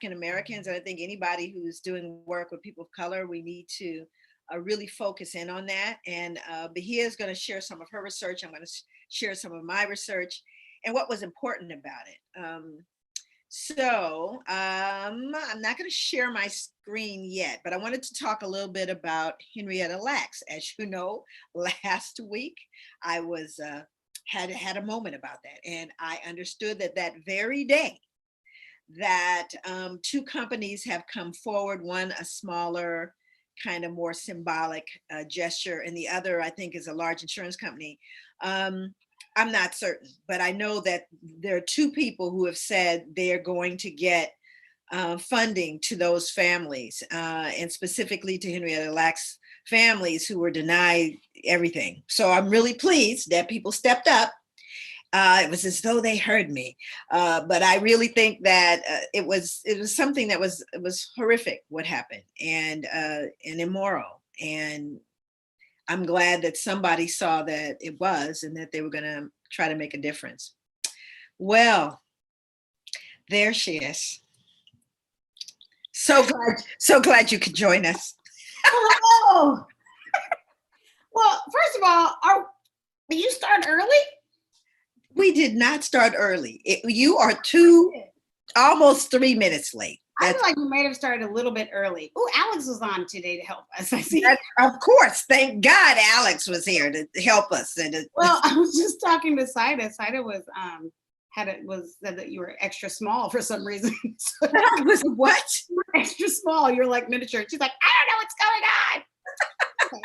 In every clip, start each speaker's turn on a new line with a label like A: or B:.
A: African Americans, and I think anybody who's doing work with people of color, we need to really focus in on that. And Bahia is going to share some of her research. I'm going to share some of my research and what was important about it. I'm not going to share my screen yet, but I wanted to talk a little bit about Henrietta Lacks. As you know, last week I was had a moment about that, and I understood that that very day that two companies have come forward. One a smaller, kind of more symbolic gesture, and the other I think is a large insurance company. I'm not certain, but I know that there are two people who have said they are going to get funding to those families, and specifically to Henrietta Lacks families who were denied everything. So I'm really pleased that people stepped up. It was as though they heard me, but I really think that it was something that was horrific what happened, and immoral, and I'm glad that somebody saw that it was and that they were going to try to make a difference. Well, there she is. So glad you could join us.
B: Hello. Well, first of all, did you start early?
A: We did not start early. You are almost 3 minutes late.
B: I feel like we might have started a little bit early. Oh, Alex was on today to help us. I see.
A: Of course. Thank God Alex was here to help us.
B: Well, I was just talking to Saida. Saida was said that you were extra small for some reason.
A: I was what?
B: You were extra small. You're like miniature. She's like, I don't know what's going on.
A: Okay.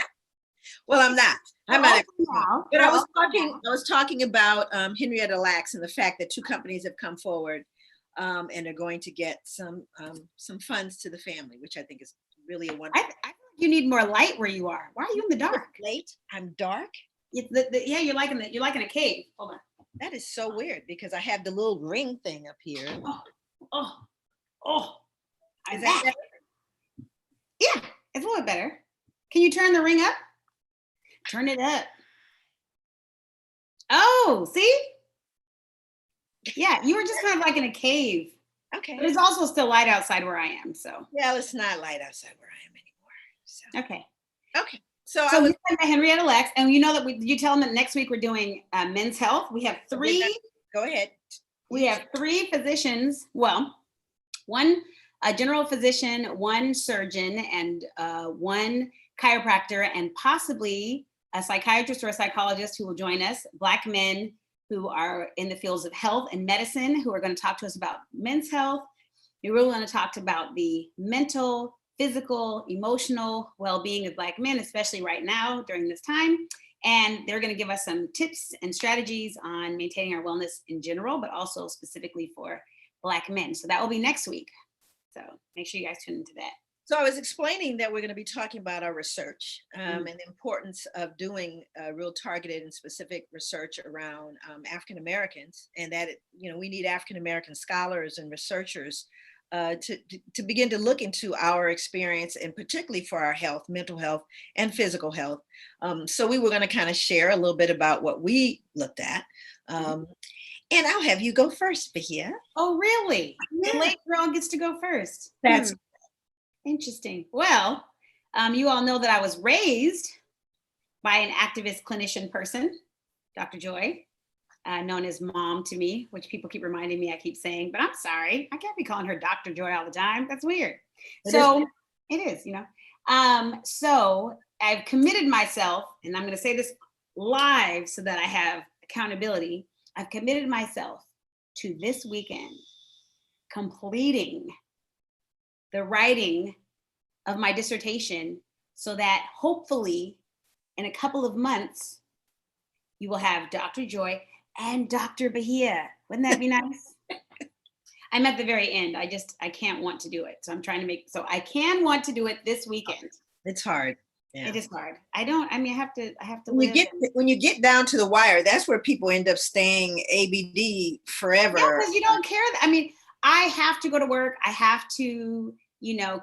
A: Well, I'm not. I'm not. But I was talking about Henrietta Lacks and the fact that two companies have come forward. And are going to get some funds to the family, which I think is really a wonderful.
B: I think you need more light where you are. Why are you in the dark?
A: Late? I'm dark.
B: Yeah, you're like in a cave. Hold on.
A: That is so weird because I have the little ring thing up here.
B: Is that better? Yeah, it's a little better. Can you turn the ring up? Turn it up. Oh, see? Yeah, you were just kind of like in a cave.
A: Okay.
B: But it's also still light outside where I am, so.
A: Well, it's not light outside where I am anymore. So.
B: Okay. So
A: we
B: said Henrietta Lacks, and you know that you tell them that next week we're doing men's health. We have three.
A: Go ahead.
B: We have three physicians. Well, one a general physician, one surgeon, and one chiropractor, and possibly a psychiatrist or a psychologist who will join us. Black men who are in the fields of health and medicine, who are going to talk to us about men's health. We really want to talk about the mental, physical, emotional well-being of Black men, especially right now during this time. And they're going to give us some tips and strategies on maintaining our wellness in general, but also specifically for Black men. So that will be next week. So make sure you guys tune into that.
A: So I was explaining that we're going to be talking about our research and the importance of doing real targeted and specific research around African Americans, and that we need African American scholars and researchers to begin to look into our experience, and particularly for our health, mental health, and physical health. So we were going to kind of share a little bit about what we looked at. And I'll have you go first, Bahia.
B: Oh, really? Yeah. The late girl gets to go first.
A: That's
B: interesting. Well, you all know that I was raised by an activist clinician person, Dr. Joy, known as Mom to me, which people keep reminding me I keep saying, but I'm sorry. I can't be calling her Dr. Joy all the time. That's weird. It is, So I've committed myself, and I'm going to say this live so that I have accountability. I've committed myself to this weekend completing the writing of my dissertation so that hopefully in a couple of months, you will have Dr. Joy and Dr. Bahia. Wouldn't that be nice? I'm at the very end. I can't want to do it. So I'm trying to so I can want to do it this weekend.
A: It's hard. Yeah.
B: It is hard. I have to
A: when you get down to the wire, that's where people end up staying ABD forever.
B: Yeah, because you don't care. I have to go to work. I have to,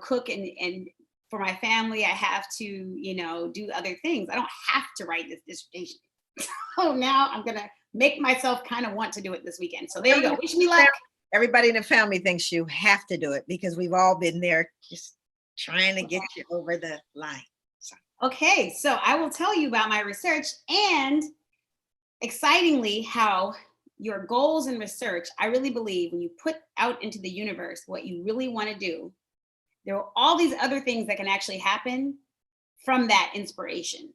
B: cook and for my family. I have to, do other things. I don't have to write this dissertation. So now I'm going to make myself kind of want to do it this weekend. So there you go. Wish me luck.
A: everybody in the family thinks you have to do it because we've all been there just trying to get you over the line. So,
B: Okay, so I will tell you about my research and excitingly how your goals and research, I really believe when you put out into the universe what you really want to do, there are all these other things that can actually happen from that inspiration,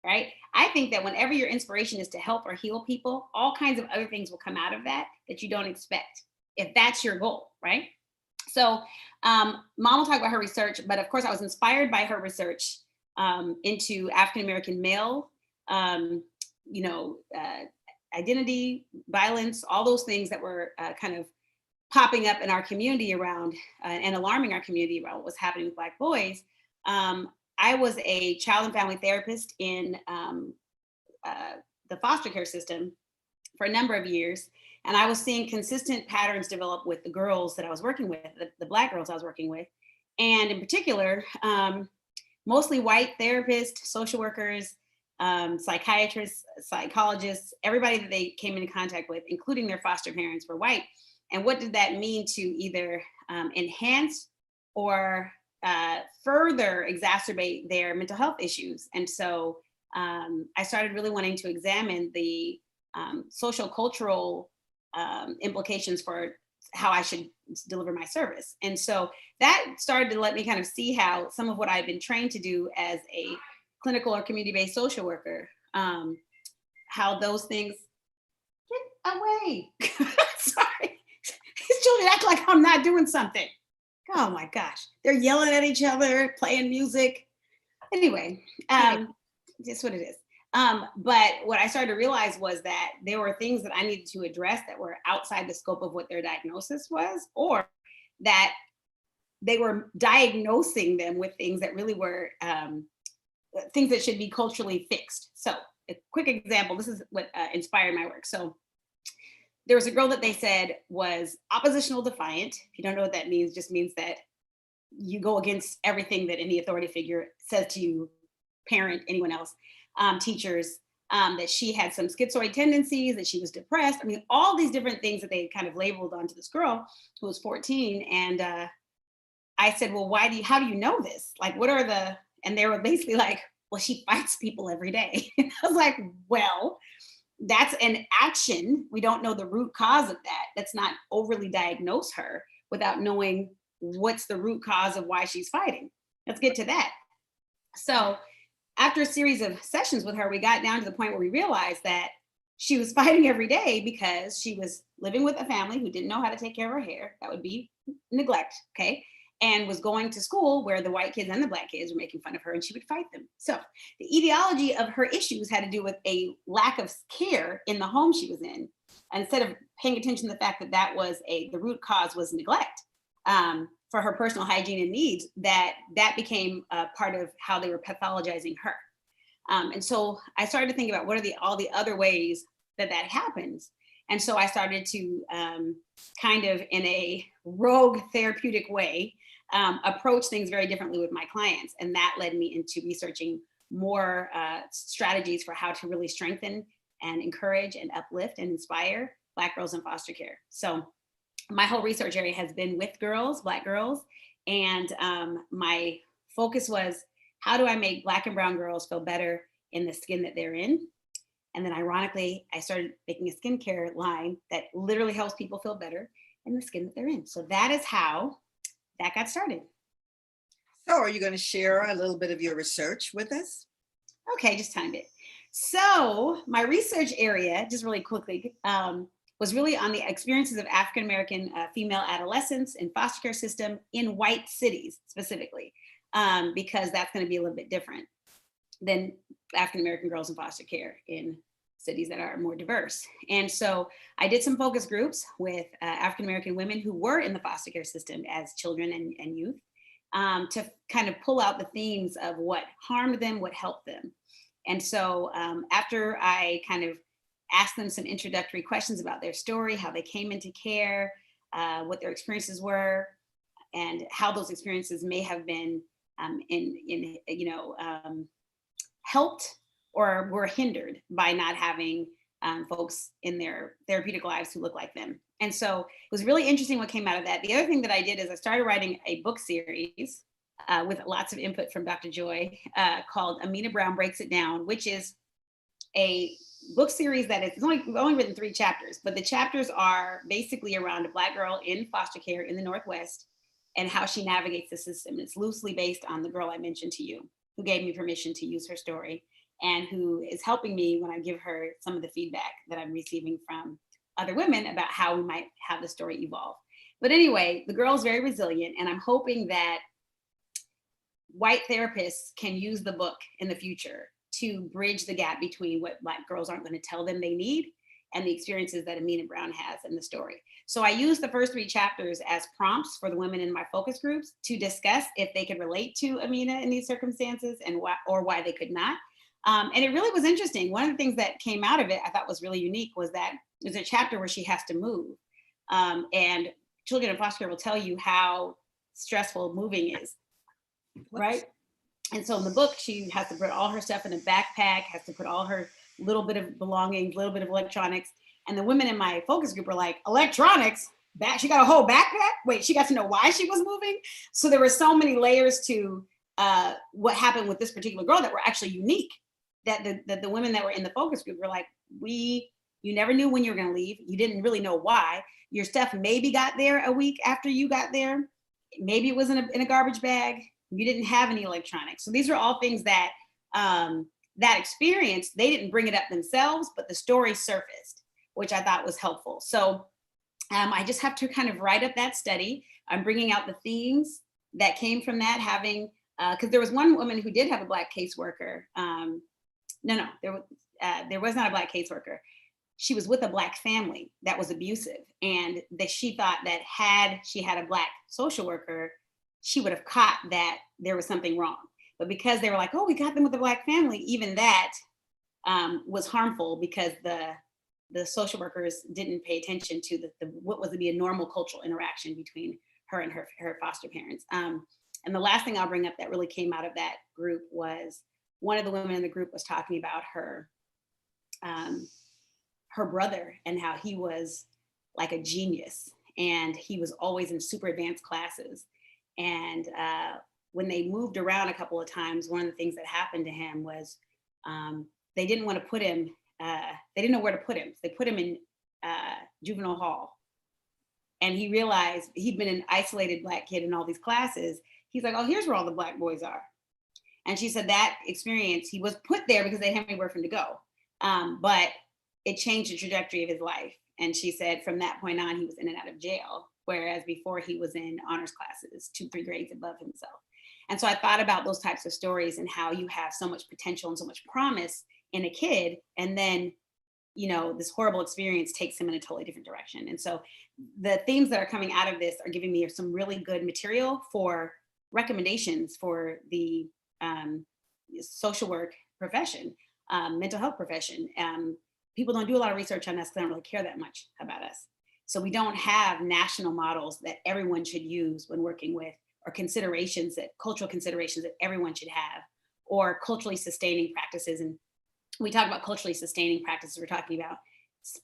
B: right? I think that whenever your inspiration is to help or heal people, all kinds of other things will come out of that that you don't expect if that's your goal, right? So, Mom will talk about her research, but of course, I was inspired by her research into African American male, um, you know, identity, violence, all those things that were kind of popping up in our community around and alarming our community about what was happening with Black boys. I was a child and family therapist in the foster care system for a number of years. And I was seeing consistent patterns develop with the girls that I was working with, the Black girls I was working with. And in particular, mostly white therapists, social workers, psychiatrists, psychologists, everybody that they came into contact with, including their foster parents, were white. And what did that mean to either enhance or further exacerbate their mental health issues? And so I started really wanting to examine the social cultural implications for how I should deliver my service. And so that started to let me kind of see how some of what I've been trained to do as a clinical or community-based social worker, how those things, get away. Sorry, these children act like I'm not doing something. Oh my gosh, they're yelling at each other, playing music. Anyway, just what it is. But what I started to realize was that there were things that I needed to address that were outside the scope of what their diagnosis was, or that they were diagnosing them with things that really were things that should be culturally fixed. So a quick example, this is what inspired my work. So there was a girl that they said was oppositional defiant. If you don't know what that means, just means that you go against everything that any authority figure says to you, parent, anyone else, teachers, that she had some schizoid tendencies, that she was depressed. I mean, all these different things that they kind of labeled onto this girl who was 14. And I said, well, how do you know this? Like, what are and they were basically like, well, she fights people every day. And I was like, well, that's an action. We don't know the root cause of that. Let's not overly diagnose her without knowing what's the root cause of why she's fighting. Let's get to that. So after a series of sessions with her, we got down to the point where we realized that she was fighting every day because she was living with a family who didn't know how to take care of her hair. That would be neglect, okay? And was going to school where the white kids and the Black kids were making fun of her and she would fight them. So the etiology of her issues had to do with a lack of care in the home she was in. Instead of paying attention to the fact that that was the root cause was neglect for her personal hygiene and needs, that became part of how they were pathologizing her. And so I started to think about what are all the other ways that happens. And so I started to kind of in a rogue therapeutic way, approach things very differently with my clients. And that led me into researching more strategies for how to really strengthen and encourage and uplift and inspire Black girls in foster care. So my whole research area has been with girls, Black girls. And my focus was, how do I make Black and brown girls feel better in the skin that they're in? And then ironically, I started making a skincare line that literally helps people feel better in the skin that they're in. So that is how that got started.
A: So are you going to share a little bit of your research with us?
B: Okay, just tiny bit. So my research area, just really quickly, was really on the experiences of African-American female adolescents in foster care system in white cities specifically, because that's going to be a little bit different than African-American girls in foster care in cities that are more diverse. And so I did some focus groups with African-American women who were in the foster care system as children and youth, to kind of pull out the themes of what harmed them, what helped them. And so after I kind of asked them some introductory questions about their story, how they came into care, what their experiences were, and how those experiences may have been helped or were hindered by not having folks in their therapeutic lives who look like them. And so it was really interesting what came out of that. The other thing that I did is I started writing a book series with lots of input from Dr. Joy called Amina Brown Breaks It Down, which is a book series that is it's only written 3 chapters, but the chapters are basically around a Black girl in foster care in the Northwest and how she navigates the system. It's loosely based on the girl I mentioned to you, who gave me permission to use her story and who is helping me when I give her some of the feedback that I'm receiving from other women about how we might have the story evolve. But anyway, the girl is very resilient, and I'm hoping that white therapists can use the book in the future to bridge the gap between what Black girls aren't going to tell them they need and the experiences that Amina Brown has in the story. So I used the first 3 chapters as prompts for the women in my focus groups to discuss if they could relate to Amina in these circumstances and why they could not. And it really was interesting. One of the things that came out of it I thought was really unique was that there's a chapter where she has to move. And children in foster care will tell you how stressful moving is, right? And so in the book, she has to put all her stuff in a backpack, has to put all her little bit of belongings, little bit of electronics. And the women in my focus group were like, electronics? She got a whole backpack? Wait, she got to know why she was moving? So there were so many layers to what happened with this particular girl that were actually unique, that the women that were in the focus group were like, you never knew when you were going to leave. You didn't really know why. Your stuff maybe got there a week after you got there. Maybe it was in a garbage bag. You didn't have any electronics. So these are all things that that experience, they didn't bring it up themselves, but the story surfaced, which I thought was helpful. So I just have to kind of write up that study. I'm bringing out the themes that came from that, having, because there was one woman who did have a Black caseworker. There was not a Black caseworker. She was with a Black family that was abusive, and that she thought that had she had a Black social worker, she would have caught that there was something wrong. But because they were like, oh, we got them with a Black family, even that was harmful because the social workers didn't pay attention to what was to be a normal cultural interaction between her and her foster parents. And the last thing I'll bring up that really came out of that group was one of the women in the group was talking about her brother and how he was like a genius and he was always in super advanced classes. And when they moved around a couple of times, one of the things that happened to him was they didn't want to put him, they didn't know where to put him. So they put him in juvenile hall. And he realized he'd been an isolated Black kid in all these classes. He's like, oh, here's where all the Black boys are. And she said that experience, he was put there because they didn't have anywhere for him to go. But it changed the trajectory of his life. And she said from that point on, he was in and out of jail. Whereas before he was in honors classes, 2-3 grades above himself. And so I thought about those types of stories and how you have so much potential and so much promise in a kid. And then, this horrible experience takes him in a totally different direction. And so the themes that are coming out of this are giving me some really good material for recommendations for the social work profession, mental health profession. People don't do a lot of research on us because they don't really care that much about us. So we don't have national models that everyone should use when working with, or cultural considerations that everyone should have, or culturally sustaining practices. And we talk about culturally sustaining practices, we're talking about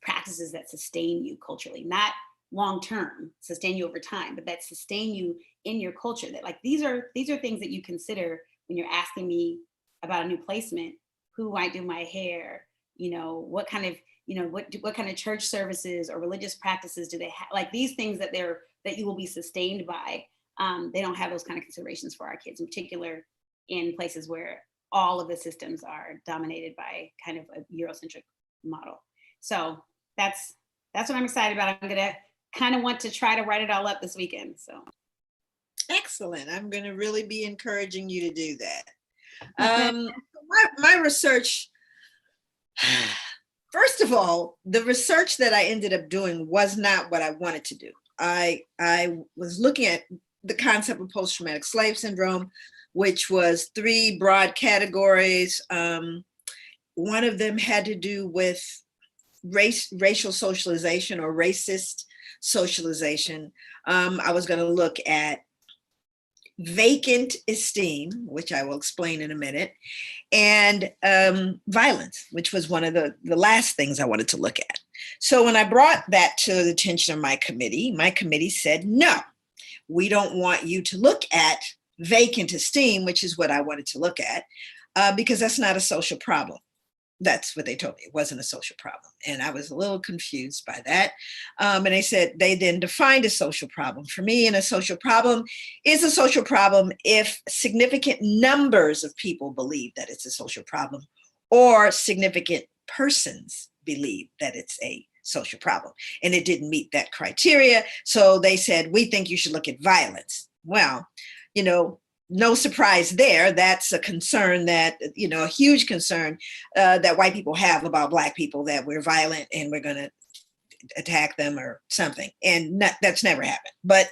B: practices that sustain you culturally, not long-term, sustain you over time, but that sustain you in your culture. That like, these are things that you consider when you're asking me about a new placement, who might do my hair, what kind of, what kind of church services or religious practices do they have? Like these things that you will be sustained by. They don't have those kind of considerations for our kids, in particular in places where all of the systems are dominated by kind of a Eurocentric model. So that's what I'm excited about. I'm gonna kind of want to try to write it all up this weekend. So
A: excellent. I'm going to really be encouraging you to do that. My research, first of all, the research that I ended up doing was not what I wanted to do. I was looking at the concept of post-traumatic slave syndrome, which was 3 broad categories. One of them had to do with racial socialization or racist socialization. I was going to look at vacant esteem, which I will explain in a minute, and violence, which was one of the last things I wanted to look at. So when I brought that to the attention of my committee said, no, we don't want you to look at vacant esteem, which is what I wanted to look at, because that's not a social problem. That's what they told me. It wasn't a social problem. And I was a little confused by that. And they said they then defined a social problem for me. And a social problem is a social problem if significant numbers of people believe that it's a social problem, or significant persons believe that it's a social problem. And it didn't meet that criteria. So they said, we think you should look at violence. Well, no surprise there. That's a concern that, a huge concern that white people have about Black people, that we're violent and we're going to attack them or something. And that's never happened. But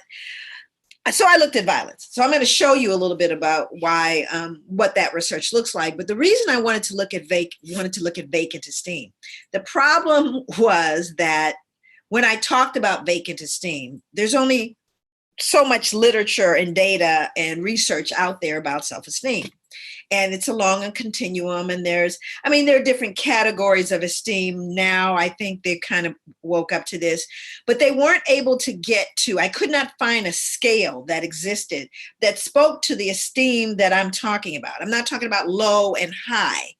A: so I looked at violence. So I'm going to show you a little bit about why, what that research looks like. But the reason I wanted to look at vacant esteem, the problem was that when I talked about vacant esteem, there's only so much literature and data and research out there about self-esteem. And it's along a continuum. And there are different categories of esteem now. I think they kind of woke up to this, but they weren't able to get to, I could not find a scale that existed that spoke to the esteem that I'm talking about. I'm not talking about low and high,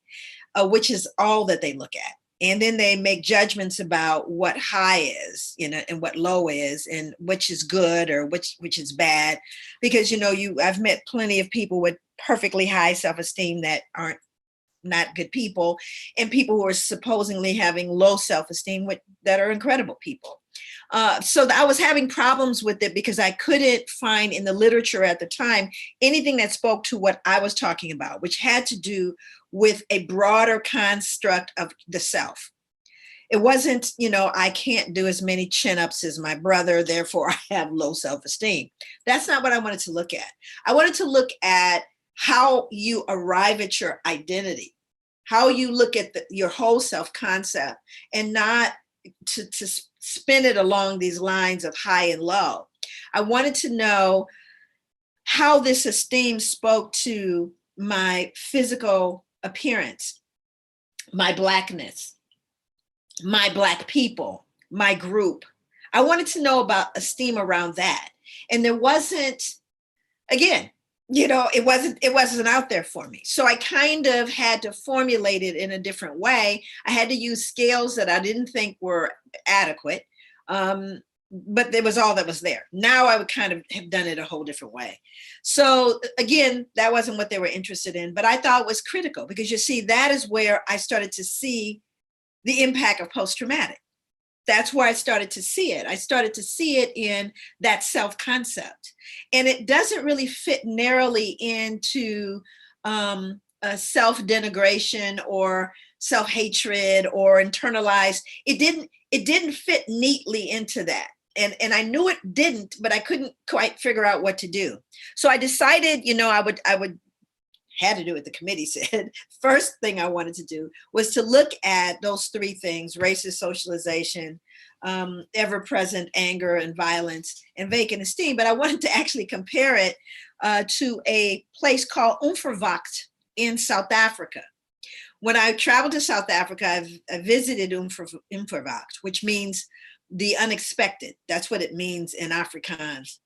A: which is all that they look at. And then they make judgments about what high is, and what low is, and which is good or which is bad. Because, I've met plenty of people with perfectly high self-esteem that aren't not good people, and people who are supposedly having low self-esteem that are incredible people. So I was having problems with it because I couldn't find in the literature at the time anything that spoke to what I was talking about, which had to do with a broader construct of the self. It wasn't, I can't do as many chin-ups as my brother, therefore I have low self-esteem. That's not what I wanted to look at. I wanted to look at how you arrive at your identity, how you look at your whole self-concept, and not to spin it along these lines of high and low. I wanted to know how this esteem spoke to my physical appearance, my Blackness, my Black people, my group. I wanted to know about esteem around that. And there wasn't, again, it wasn't out there for me. So I kind of had to formulate it in a different way. I had to use scales that I didn't think were adequate. But it was all that was there. Now I would kind of have done it a whole different way. So again, that wasn't what they were interested in, but I thought it was critical because you see, that is where I started to see the impact of post-traumatic. That's where I started to see it. I started to see it in that self-concept. And it doesn't really fit narrowly into a self-denigration or self-hatred or internalized. It didn't fit neatly into that. And I knew it didn't, but I couldn't quite figure out what to do. So I decided, I would had to do what the committee said. First thing I wanted to do was to look at those three things: racist socialization, ever-present anger and violence, and vacant esteem. But I wanted to actually compare it to a place called Onverwacht in South Africa. When I traveled to South Africa, I visited Onverwacht, which means the unexpected. That's what it means in Afrikaans.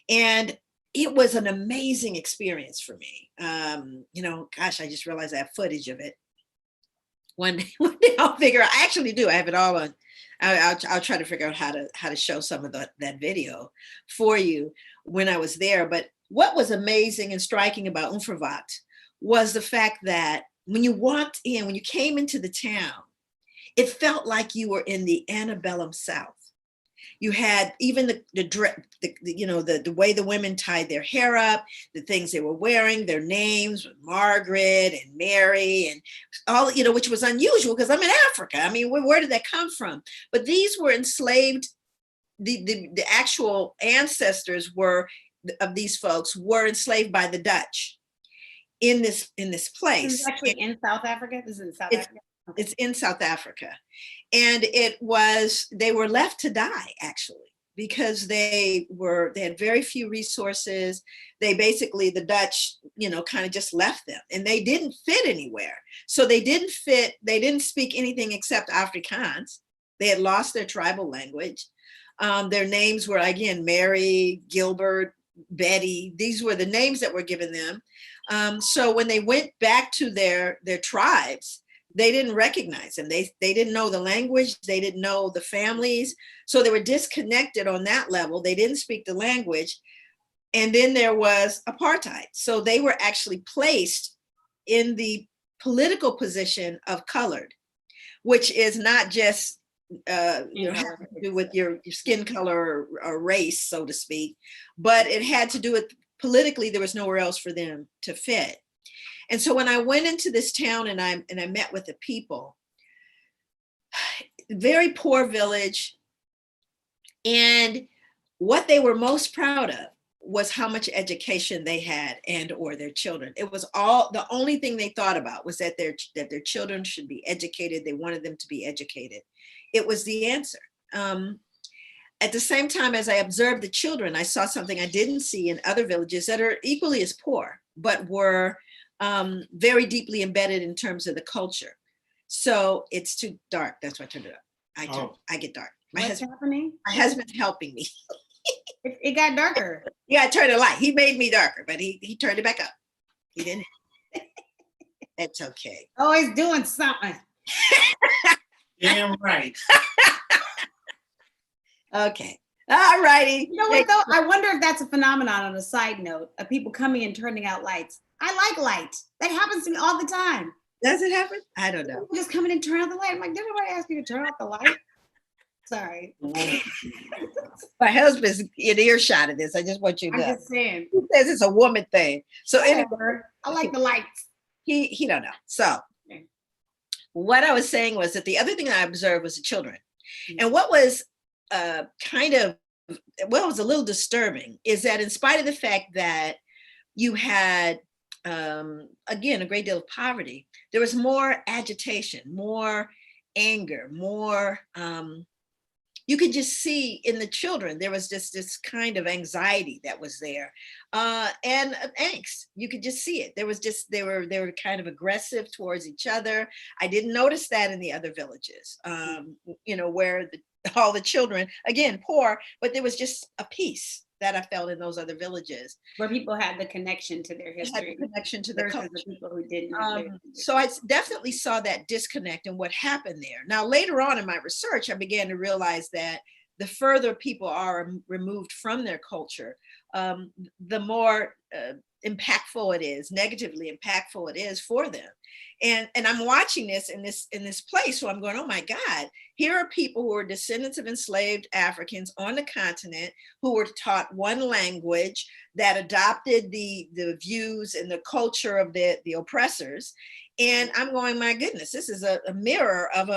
A: And it was an amazing experience for me. Gosh, I just realized I have footage of it. One day I'll figure out, I actually do, I have it all on. I'll try to figure out how to show some of that video for you when I was there. But what was amazing and striking about Onverwacht was the fact that when you walked in, when you came into the town, it felt like you were in the antebellum South. You had even the way the women tied their hair up, the things they were wearing, their names, Margaret and Mary and all, which was unusual because I'm in Africa. I mean, where did that come from? But these were enslaved. The actual ancestors of these folks were enslaved by the Dutch in this place.
B: This is actually in South Africa. This is in South Africa.
A: It's in South Africa. And they were left to die, actually, because they had very few resources. The Dutch, kind of just left them, and they didn't fit anywhere. So they didn't speak anything except Afrikaans. They had lost their tribal language. Their names were, again, Mary, Gilbert, Betty. These were the names that were given them. So when they went back to their tribes, they didn't recognize them. They didn't know the language. They didn't know the families. So they were disconnected on that level. They didn't speak the language. And then there was apartheid. So they were actually placed in the political position of colored, which is not just have to do with your skin color or race, so to speak, but it had to do with politically, there was nowhere else for them to fit. And so when I went into this town and I met with the people, very poor village, and what they were most proud of was how much education they had and or their children. It was all, the only thing they thought about was that their children should be educated. They wanted them to be educated. It was the answer. At the same time, as I observed the children, I saw something I didn't see in other villages that are equally as poor, but were very deeply embedded in terms of the culture. So it's too dark. That's why I turned it up. I get dark.
B: What's happening?
A: My husband's helping me.
B: It got darker.
A: Yeah, I turned the light. He made me darker, but he turned it back up. He didn't. It's okay.
B: Always doing something.
C: Damn right.
A: Okay. All righty.
B: You know what though? I wonder if that's a phenomenon on a side note of people coming and turning out lights. I like light. That happens to me all the time.
A: Does it happen? I don't know.
B: People just come in and turn out the light. I'm like, did anybody ask you to turn off the light? Sorry.
A: My husband's in earshot of this. I just want you to know.
B: I'm just saying.
A: He says it's a woman thing. So anyway,
B: I like the lights.
A: he don't know. So what I was saying was that the other thing I observed was the children. And what was it was a little disturbing is that in spite of the fact that you had, again, a great deal of poverty, there was more agitation, more anger, more, you could just see in the children, there was just this kind of anxiety that was there, and angst. You could just see it. There was just, they were kind of aggressive towards each other. I didn't notice that in the other villages, where all the children, again, poor, but there was just a peace that I felt in those other villages.
B: Where people had the connection to their history.
A: Had the connection to their culture.
B: The people who didn't.
A: So I definitely saw that disconnect and what happened there. Now, later on in my research, I began to realize that the further people are removed from their culture, the more impactful it is, negatively impactful it is for them. And I'm watching this in this place, so I'm going, oh my God, here are people who are descendants of enslaved Africans on the continent who were taught one language that adopted the views and the culture of the oppressors. And I'm going, my goodness, this is a mirror of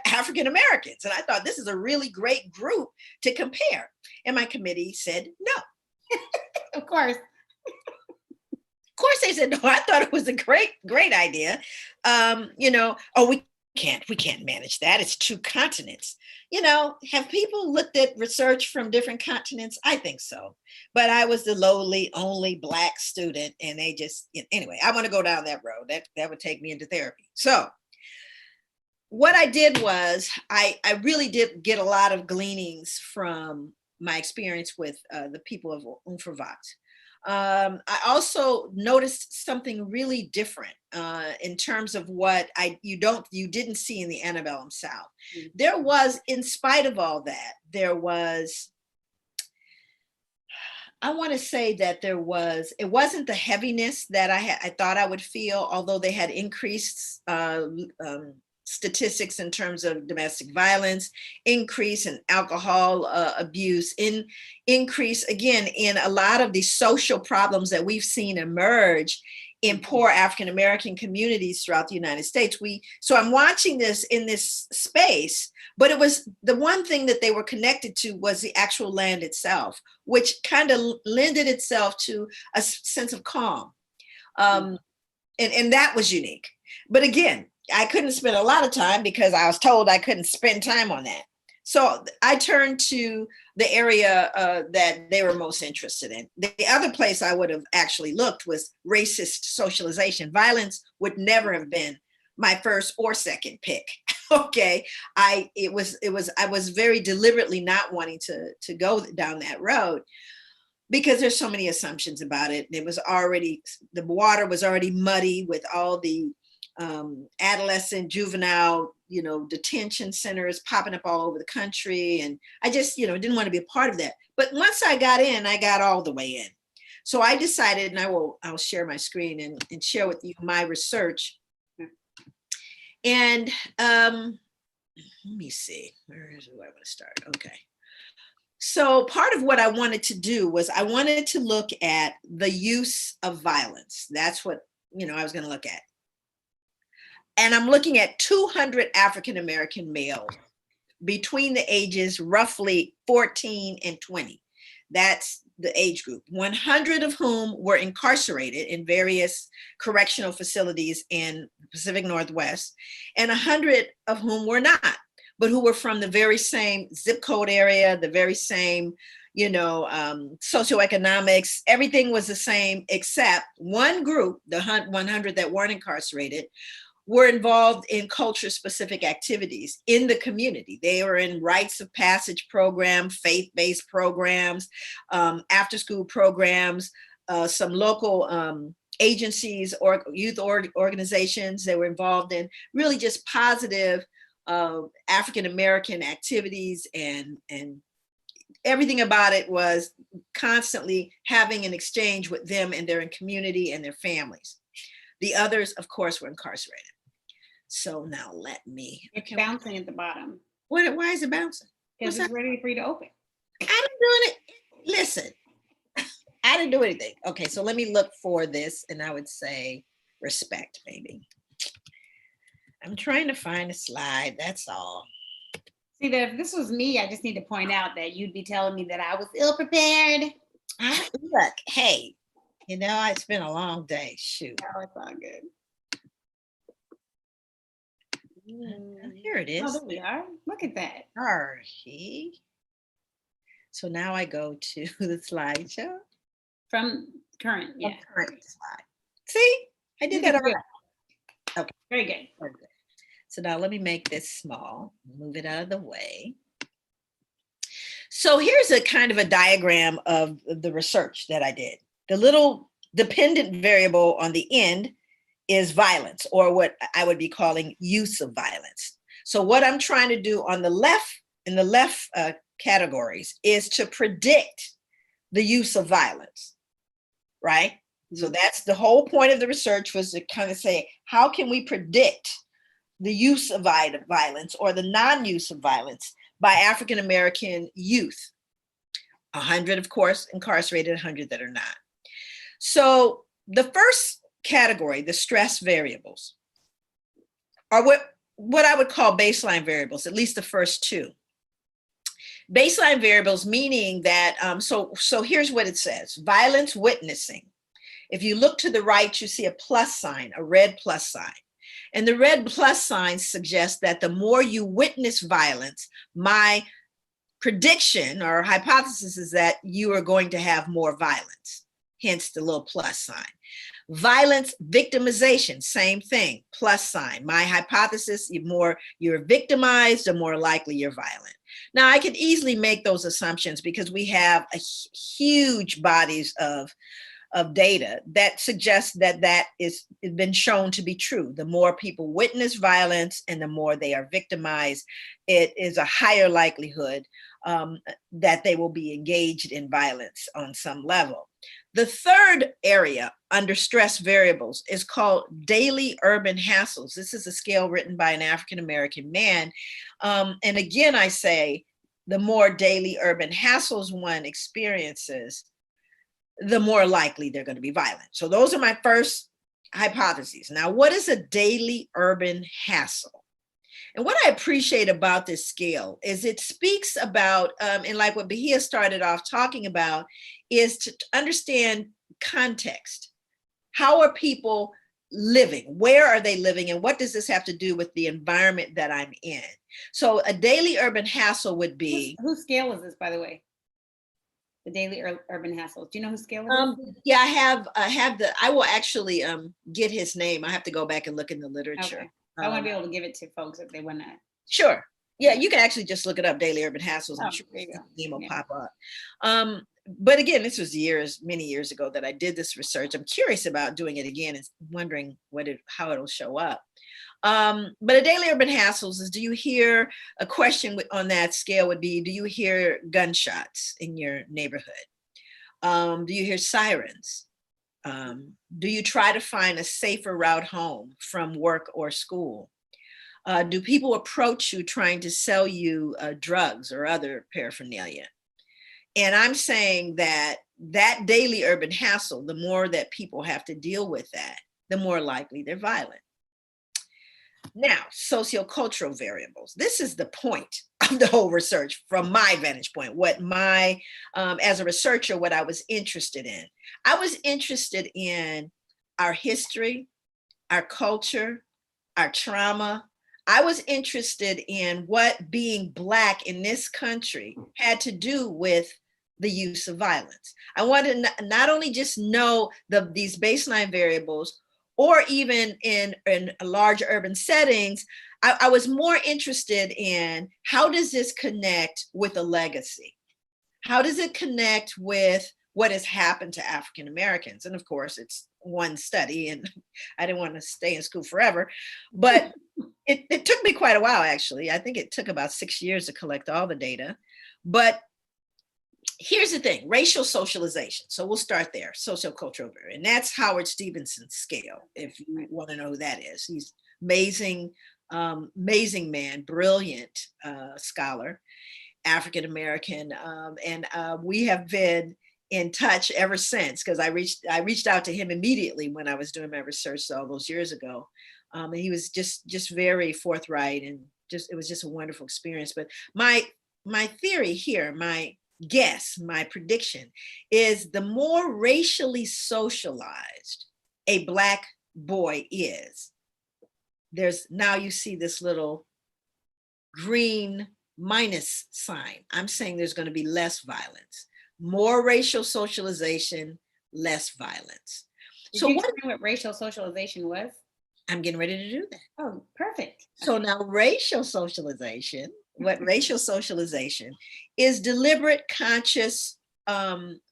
A: African Americans. And I thought this is a really great group to compare. And my committee said no.
B: Of course.
A: Of course they said no. I thought it was a great idea. We can't manage that. It's 2 continents. Have people looked at research from different continents? I think so. But I was the lowly only Black student, and they just, anyway, I want to go down that road. That would take me into therapy. So what I did was I really did get a lot of gleanings from my experience with the people of Umfrovat. I also noticed something really different in terms of what you didn't see in the antebellum South. Mm-hmm. There was, in spite of all that, I want to say that it wasn't the heaviness that I thought I would feel, although they had increased statistics in terms of domestic violence, increase in alcohol abuse, increase again in a lot of these social problems that we've seen emerge in poor African American communities throughout the United States. So I'm watching this in this space, but it was the one thing that they were connected to was the actual land itself, which kind of lended itself to a sense of calm. And that was unique. But again, I couldn't spend a lot of time because I was told I couldn't spend time on that. So I turned to the area that they were most interested in. The other place I would have actually looked was racist socialization. Violence would never have been my first or second pick. Okay, I was very deliberately not wanting to go down that road because there's so many assumptions about it. It was already, the water was already muddy with all the adolescent, juvenile, detention centers popping up all over the country. And I just, didn't want to be a part of that. But once I got in, I got all the way in. So I decided, and I'll share my screen and share with you my research. And let me see, where do I want to start? Okay. So part of what I wanted to do was I wanted to look at the use of violence. That's what, I was going to look at. And I'm looking at 200 African-American males between the ages roughly 14 and 20. That's the age group, 100 of whom were incarcerated in various correctional facilities in the Pacific Northwest, and 100 of whom were not, but who were from the very same zip code area, the very same, socioeconomics, everything was the same, except one group, the 100 that weren't incarcerated, were involved in culture-specific activities in the community. They were in rites of passage programs, faith-based programs, after-school programs, some local agencies or youth organizations they were involved in, really just positive African-American activities, and everything about it was constantly having an exchange with them and their community and their families. The others, of course, were incarcerated. So now let me.
B: It's bouncing at the bottom.
A: Why is it bouncing?
B: Because it's ready for you to open.
A: I didn't do it. Listen, I didn't do anything. Okay, so let me look for this, and I would say respect, maybe. I'm trying to find a slide, that's all.
B: See, that if this was me, I just need to point out that you'd be telling me that I was ill-prepared.
A: Look, hey, it's been a long day, shoot.
B: Oh, it's all good.
A: Here it is.
B: Oh, there we are. Look at that.
A: So now I go to the slideshow.
B: From current, yeah.
A: Current slide. See, I did that already. Okay.
B: Very good.
A: Very good. So now let me make this small, move it out of the way. So here's a kind of a diagram of the research that I did. The little dependent variable on the end is violence, or what I would be calling use of violence. So what I'm trying to do on the left, in the left categories, is to predict the use of violence, right? Mm-hmm. So that's the whole point of the research, was to kind of say, how can we predict the use of violence or the non-use of violence by African-American youth? 100, of course, incarcerated, 100 that are not. So the first category, the stress variables, are what I would call baseline variables, at least the first two. Baseline variables meaning that, so here's what it says: violence witnessing. If you look to the right, you see a plus sign, a red plus sign. And the red plus sign suggests that the more you witness violence, my prediction or hypothesis is that you are going to have more violence, hence the little plus sign. Violence victimization, same thing, plus sign. My hypothesis, the more you're victimized, the more likely you're violent. Now, I could easily make those assumptions because we have a huge bodies of data that suggests that is been shown to be true. The more people witness violence and the more they are victimized, it is a higher likelihood that they will be engaged in violence on some level. The third area under stress variables is called daily urban hassles. This is a scale written by an African-American man. And again, I say, the more daily urban hassles one experiences, the more likely they're going to be violent. So those are my first hypotheses. Now, what is a daily urban hassle? And what I appreciate about this scale is it speaks about, and like what Bahia started off talking about, is to understand context. How are people living? Where are they living? And what does this have to do with the environment that I'm in? So a daily urban hassle would be.
B: Whose scale is this, by the way? The daily urban hassle. Do you know whose scale it is?
A: Yeah, I will actually get his name. I have to go back and look in the literature.
B: I want to be able to give it to folks if they want to.
A: Sure. Yeah, you can actually just look it up, Daily Urban Hassles. I'm
B: Oh,
A: sure
B: there you
A: the
B: go.
A: name will
B: Yeah.
A: pop up. But again, this was many years ago that I did this research. I'm curious about doing it again and wondering how it'll show up. But a Daily Urban Hassles is, do you hear a question on that scale would be, do you hear gunshots in your neighborhood? Do you hear sirens? Do you try to find a safer route home from work or school? Do people approach you trying to sell you drugs or other paraphernalia? And I'm saying that daily urban hassle, the more that people have to deal with that, the more likely they're violent. Now, sociocultural variables. This is the point of the whole research from my vantage point, as a researcher, what I was interested in. I was interested in our history, our culture, our trauma. I was interested in what being Black in this country had to do with the use of violence. I wanted to not only just know these baseline variables, or even in large urban settings, I was more interested in how does this connect with a legacy? How does it connect with what has happened to African Americans? And of course, it's one study, and I didn't want to stay in school forever, but it took me quite a while, actually. I think it took about 6 years to collect all the data. But here's the thing, racial socialization. So we'll start there, sociocultural, and that's Howard Stevenson's scale, if you want to know who that is. He's amazing man, brilliant scholar, African-American, and we have been in touch ever since, because I reached out to him immediately when I was doing my research all those years ago. And he was just very forthright, and it was just a wonderful experience. But my theory here, my guess, my prediction is, the more racially socialized a Black boy is, now you see this little green minus sign. I'm saying there's going to be less violence. More racial socialization, less violence.
B: Did you explain what racial socialization was?
A: I'm getting ready to do that.
B: Oh, perfect.
A: So now racial socialization, racial socialization is deliberate, conscious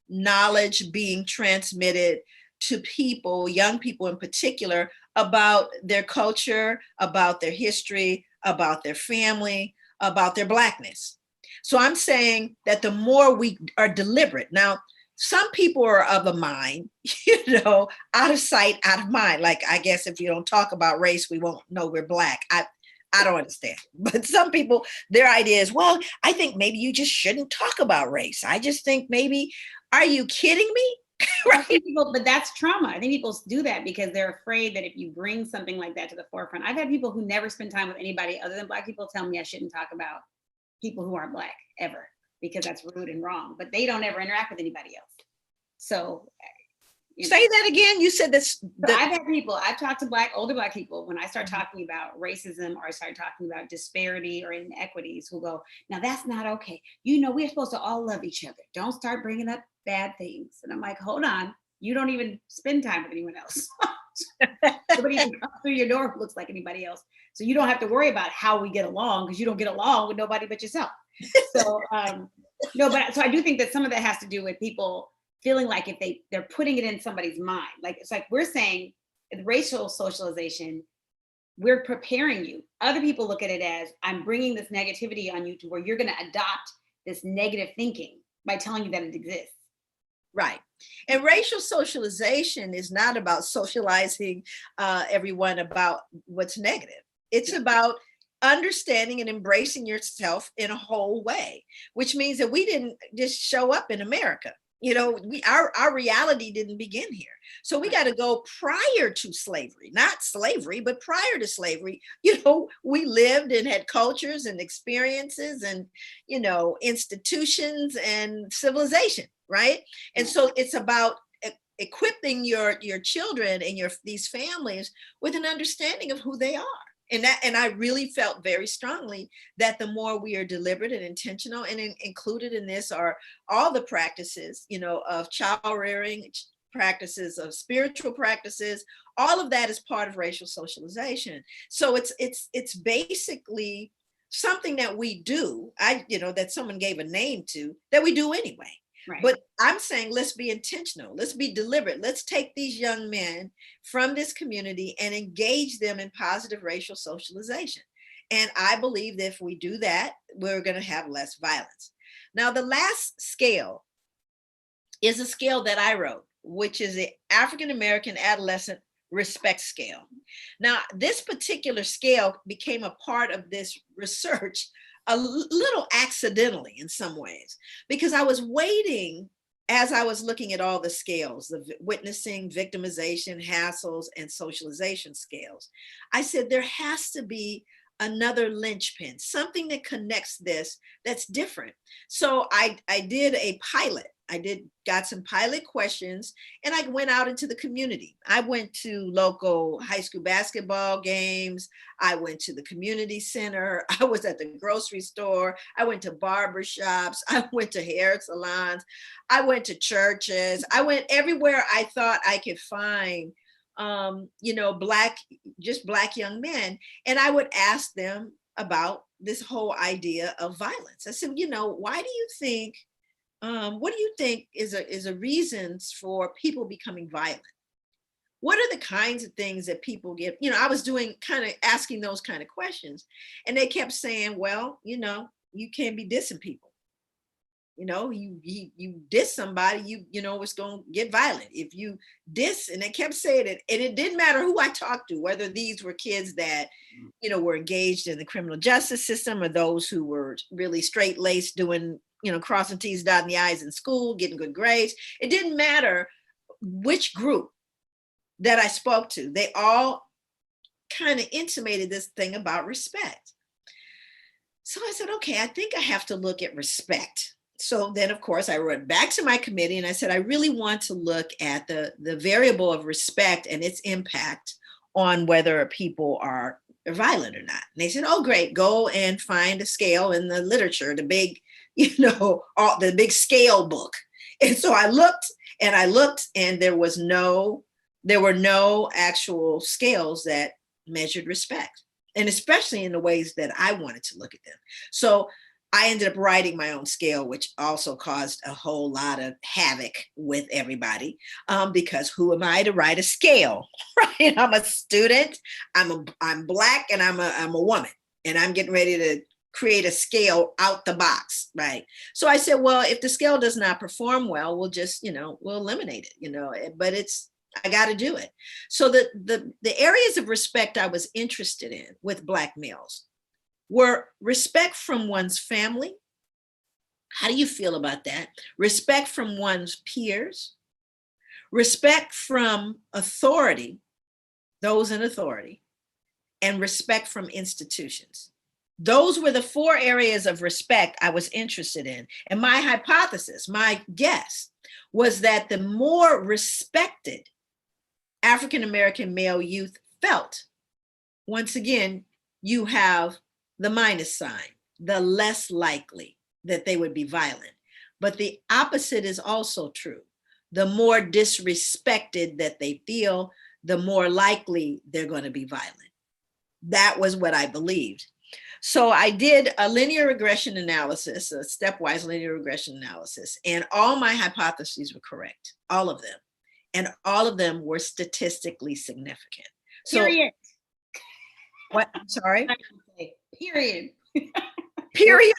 A: knowledge being transmitted to people, young people in particular, about their culture, about their history, about their family, about their Blackness. So I'm saying that the more we are deliberate. Now, some people are of a mind, out of sight, out of mind. Like, I guess if you don't talk about race, we won't know we're Black. I don't understand. But some people, their idea is, well, I think maybe you just shouldn't talk about race. I just think maybe, are you kidding me?
B: Right? But that's trauma. I think people do that because they're afraid that if you bring something like that to the forefront. I've had people who never spend time with anybody other than Black people tell me I shouldn't talk about people who aren't Black ever, because that's rude and wrong, but they don't ever interact with anybody else. So
A: say that again. You said this.
B: I've talked to older Black people, when I start talking about racism, or I start talking about disparity or inequities, who go, now that's not okay. We're supposed to all love each other. Don't start bringing up bad things. And I'm like, hold on. You don't even spend time with anyone else. Nobody even comes through your door who looks like anybody else. So you don't have to worry about how we get along, because you don't get along with nobody but yourself. So so I do think that some of that has to do with people feeling like if they're putting it in somebody's mind. Like, it's like we're saying racial socialization, we're preparing you. Other people look at it as, I'm bringing this negativity on you to where you're going to adopt this negative thinking by telling you that it exists.
A: Right. And racial socialization is not about socializing everyone about what's negative. It's about understanding and embracing yourself in a whole way, which means that we didn't just show up in America. Our reality didn't begin here. So we got to go prior to slavery, not slavery, but prior to slavery. We lived and had cultures and experiences and, institutions and civilization, right? And so it's about equipping your children and these families with an understanding of who they are. And I really felt very strongly that the more we are deliberate and intentional, and included in this are all the practices, of child rearing, practices, of spiritual practices. All of that is part of racial socialization. So it's basically something that we do, that someone gave a name to, that we do anyway.
B: Right.
A: But I'm saying, let's be intentional. Let's be deliberate. Let's take these young men from this community and engage them in positive racial socialization. And I believe that if we do that, we're going to have less violence. Now, the last scale is a scale that I wrote, which is the African American Adolescent Respect Scale. Now, this particular scale became a part of this research a little accidentally in some ways, because I was waiting as I was looking at all the scales, the witnessing, victimization, hassles, and socialization scales. I said, there has to be another linchpin, something that connects this that's different. So I did a pilot. Got some pilot questions, and I went out into the community. I went to local high school basketball games. I went to the community center. I was at the grocery store. I went to barber shops. I went to hair salons. I went to churches. I went everywhere I thought I could find Black young men. And I would ask them about this whole idea of violence. I said, why do you think, what do you think is a reasons for people becoming violent? What are the kinds of things that people get? I was asking those kind of questions, and they kept saying, well, you can't be dissing people. You diss somebody, it's going to get violent. If you diss, and they kept saying it, and it didn't matter who I talked to, whether these were kids that, were engaged in the criminal justice system, or those who were really straight-laced doing, crossing T's, dotting the I's in school, getting good grades. It didn't matter which group that I spoke to. They all kind of intimated this thing about respect. So I said, okay, I think I have to look at respect. So then, of course, I went back to my committee and I said, I really want to look at the variable of respect and its impact on whether people are violent or not. And they said, oh, great, go and find a scale in the literature, the big, the big scale book. And so I looked, and there were no actual scales that measured respect, and especially in the ways that I wanted to look at them. So I ended up writing my own scale, which also caused a whole lot of havoc with everybody, because who am I to write a scale, right? I'm a student, I'm Black, and I'm a woman, and I'm getting ready to create a scale out the box, right? So I said, well, if the scale does not perform well, we'll just, we'll eliminate it, but I got to do it. So the areas of respect I was interested in with Black males were respect from one's family. How do you feel about that? Respect from one's peers, respect from authority, those in authority, and respect from institutions. Those were the 4 areas of respect I was interested in. And my hypothesis, my guess, was that the more respected African-American male youth felt, once again, you have the minus sign, the less likely that they would be violent. But the opposite is also true. The more disrespected that they feel, the more likely they're going to be violent. That was what I believed. So I did a linear regression analysis, a stepwise linear regression analysis, and all my hypotheses were correct, all of them. And all of them were statistically significant.
B: Period.
A: So, what? I'm sorry?
B: Period.
A: Period.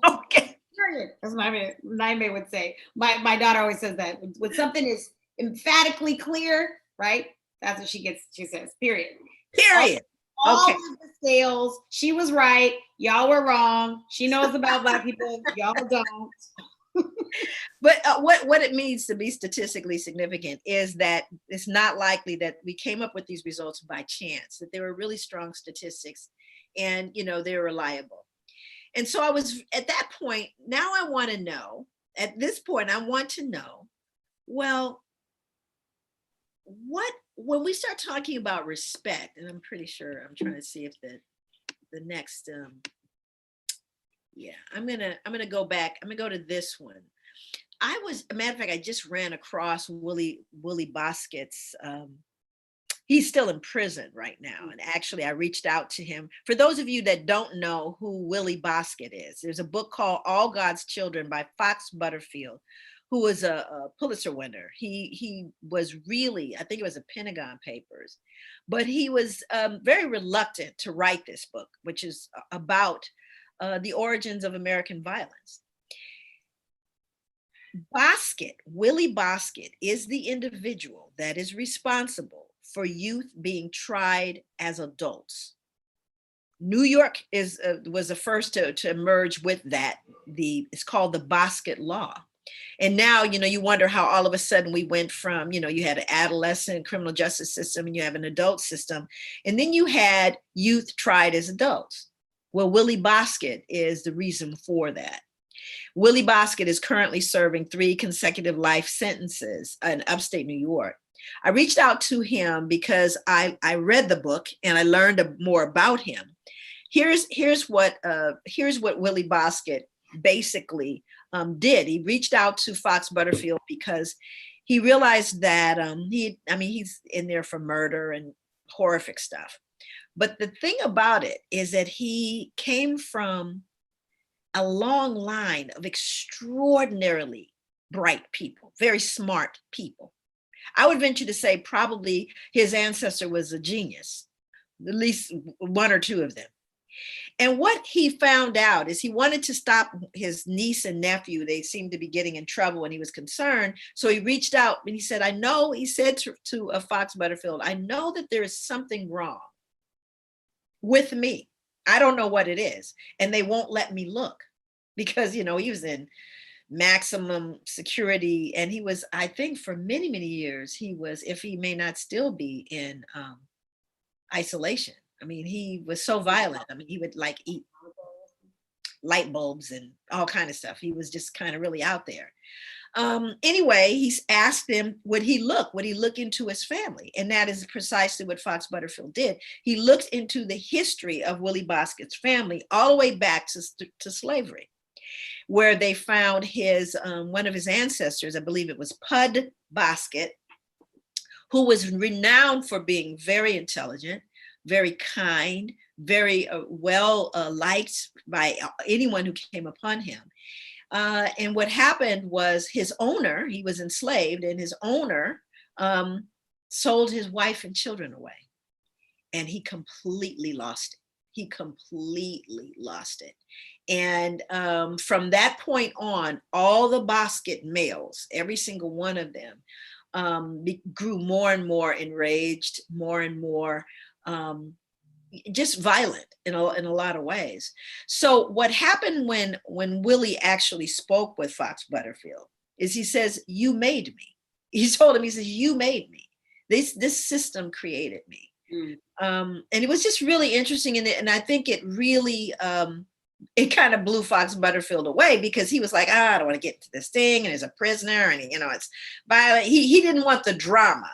A: Okay.
B: Period. That's what Naime would say. My daughter always says that. When something is emphatically clear, right? That's what she says, period.
A: Period.
B: All
A: okay.
B: of the scales, she was right. Y'all were wrong. She knows about Black people. Y'all don't.
A: But what it means to be statistically significant is that it's not likely that we came up with these results by chance, that they were really strong statistics and, they're reliable. And so I was at that point, now I want to know, at this point, I want to know, well, when we start talking about respect, and I'm pretty sure, I'm trying to see if the next, I'm gonna go back, I'm gonna go to this one. a matter of fact, I just ran across Willie Boskett's. He's still in prison right now. And actually, I reached out to him. For those of you that don't know who Willie Boskett is, there's a book called All God's Children by Fox Butterfield, who was a Pulitzer winner. He was really, I think it was a Pentagon Papers, but he was very reluctant to write this book, which is about the origins of American violence. Willie Boskett is the individual that is responsible for youth being tried as adults. New York was the first to emerge with that. It's called the Boskett Law. And now, you wonder how all of a sudden we went from, you had an adolescent criminal justice system and you have an adult system. And then you had youth tried as adults. Well, Willie Boskett is the reason for that. Willie Boskett is currently serving 3 consecutive life sentences in upstate New York. I reached out to him because I read the book and I learned more about him. Here's what Willie Boskett basically did. He reached out to Fox Butterfield because he realized that he's in there for murder and horrific stuff. But the thing about it is that he came from a long line of extraordinarily bright people, very smart people. I would venture to say probably his ancestor was a genius, at least 1 or 2 of them. And what he found out is he wanted to stop his niece and nephew. They seemed to be getting in trouble and he was concerned. So he reached out and he said, he said to Fox Butterfield, I know that there is something wrong with me. I don't know what it is. And they won't let me look because, he was in maximum security. And he was, I think for many, many years, he was, if he may not still be in isolation. He was so violent. He would eat light bulbs and all kind of stuff. He was just kind of really out there. Anyway, he's asked him, would he look into his family? And that is precisely what Fox Butterfield did. He looked into the history of Willie Boskett's family all the way back to slavery, where they found one of his ancestors, I believe it was Pud Boskett, who was renowned for being very intelligent, very kind, very well liked by anyone who came upon him. And what happened was his owner, he was enslaved, and his owner sold his wife and children away. And he completely lost it. And from that point on, all the Boskett males, every single one of them, grew more and more enraged, more and more just violent in a lot of ways. So what happened when Willie actually spoke with Fox Butterfield is he says, you made me. He told him, he says, you made me. This system created me. And it was just really interesting. And I think it really, it kind of blew Fox Butterfield away because he was like, I don't want to get into this thing. And he's a prisoner and it's violent. He didn't want the drama.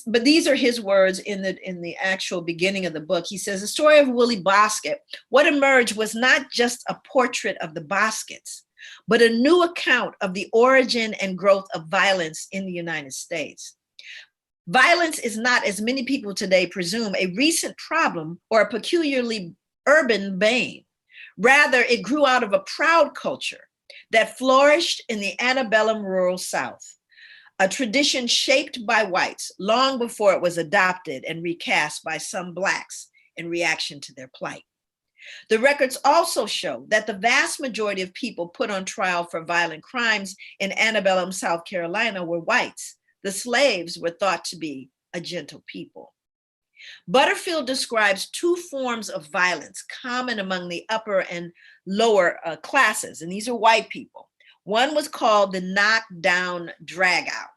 A: But these are his words in the actual beginning of the book. He says, the story of Willie Boskett, what emerged was not just a portrait of the Bosketts, but a new account of the origin and growth of violence in the United States. Violence is not, as many people today presume, a recent problem or a peculiarly urban bane. Rather, it grew out of a proud culture that flourished in the antebellum rural South, a tradition shaped by whites long before it was adopted and recast by some Blacks in reaction to their plight. The records also show that the vast majority of people put on trial for violent crimes in antebellum South Carolina were whites. The slaves were thought to be a gentle people. Butterfield describes 2 forms of violence common among the upper and lower classes, and these are white people. One was called the knockdown dragout.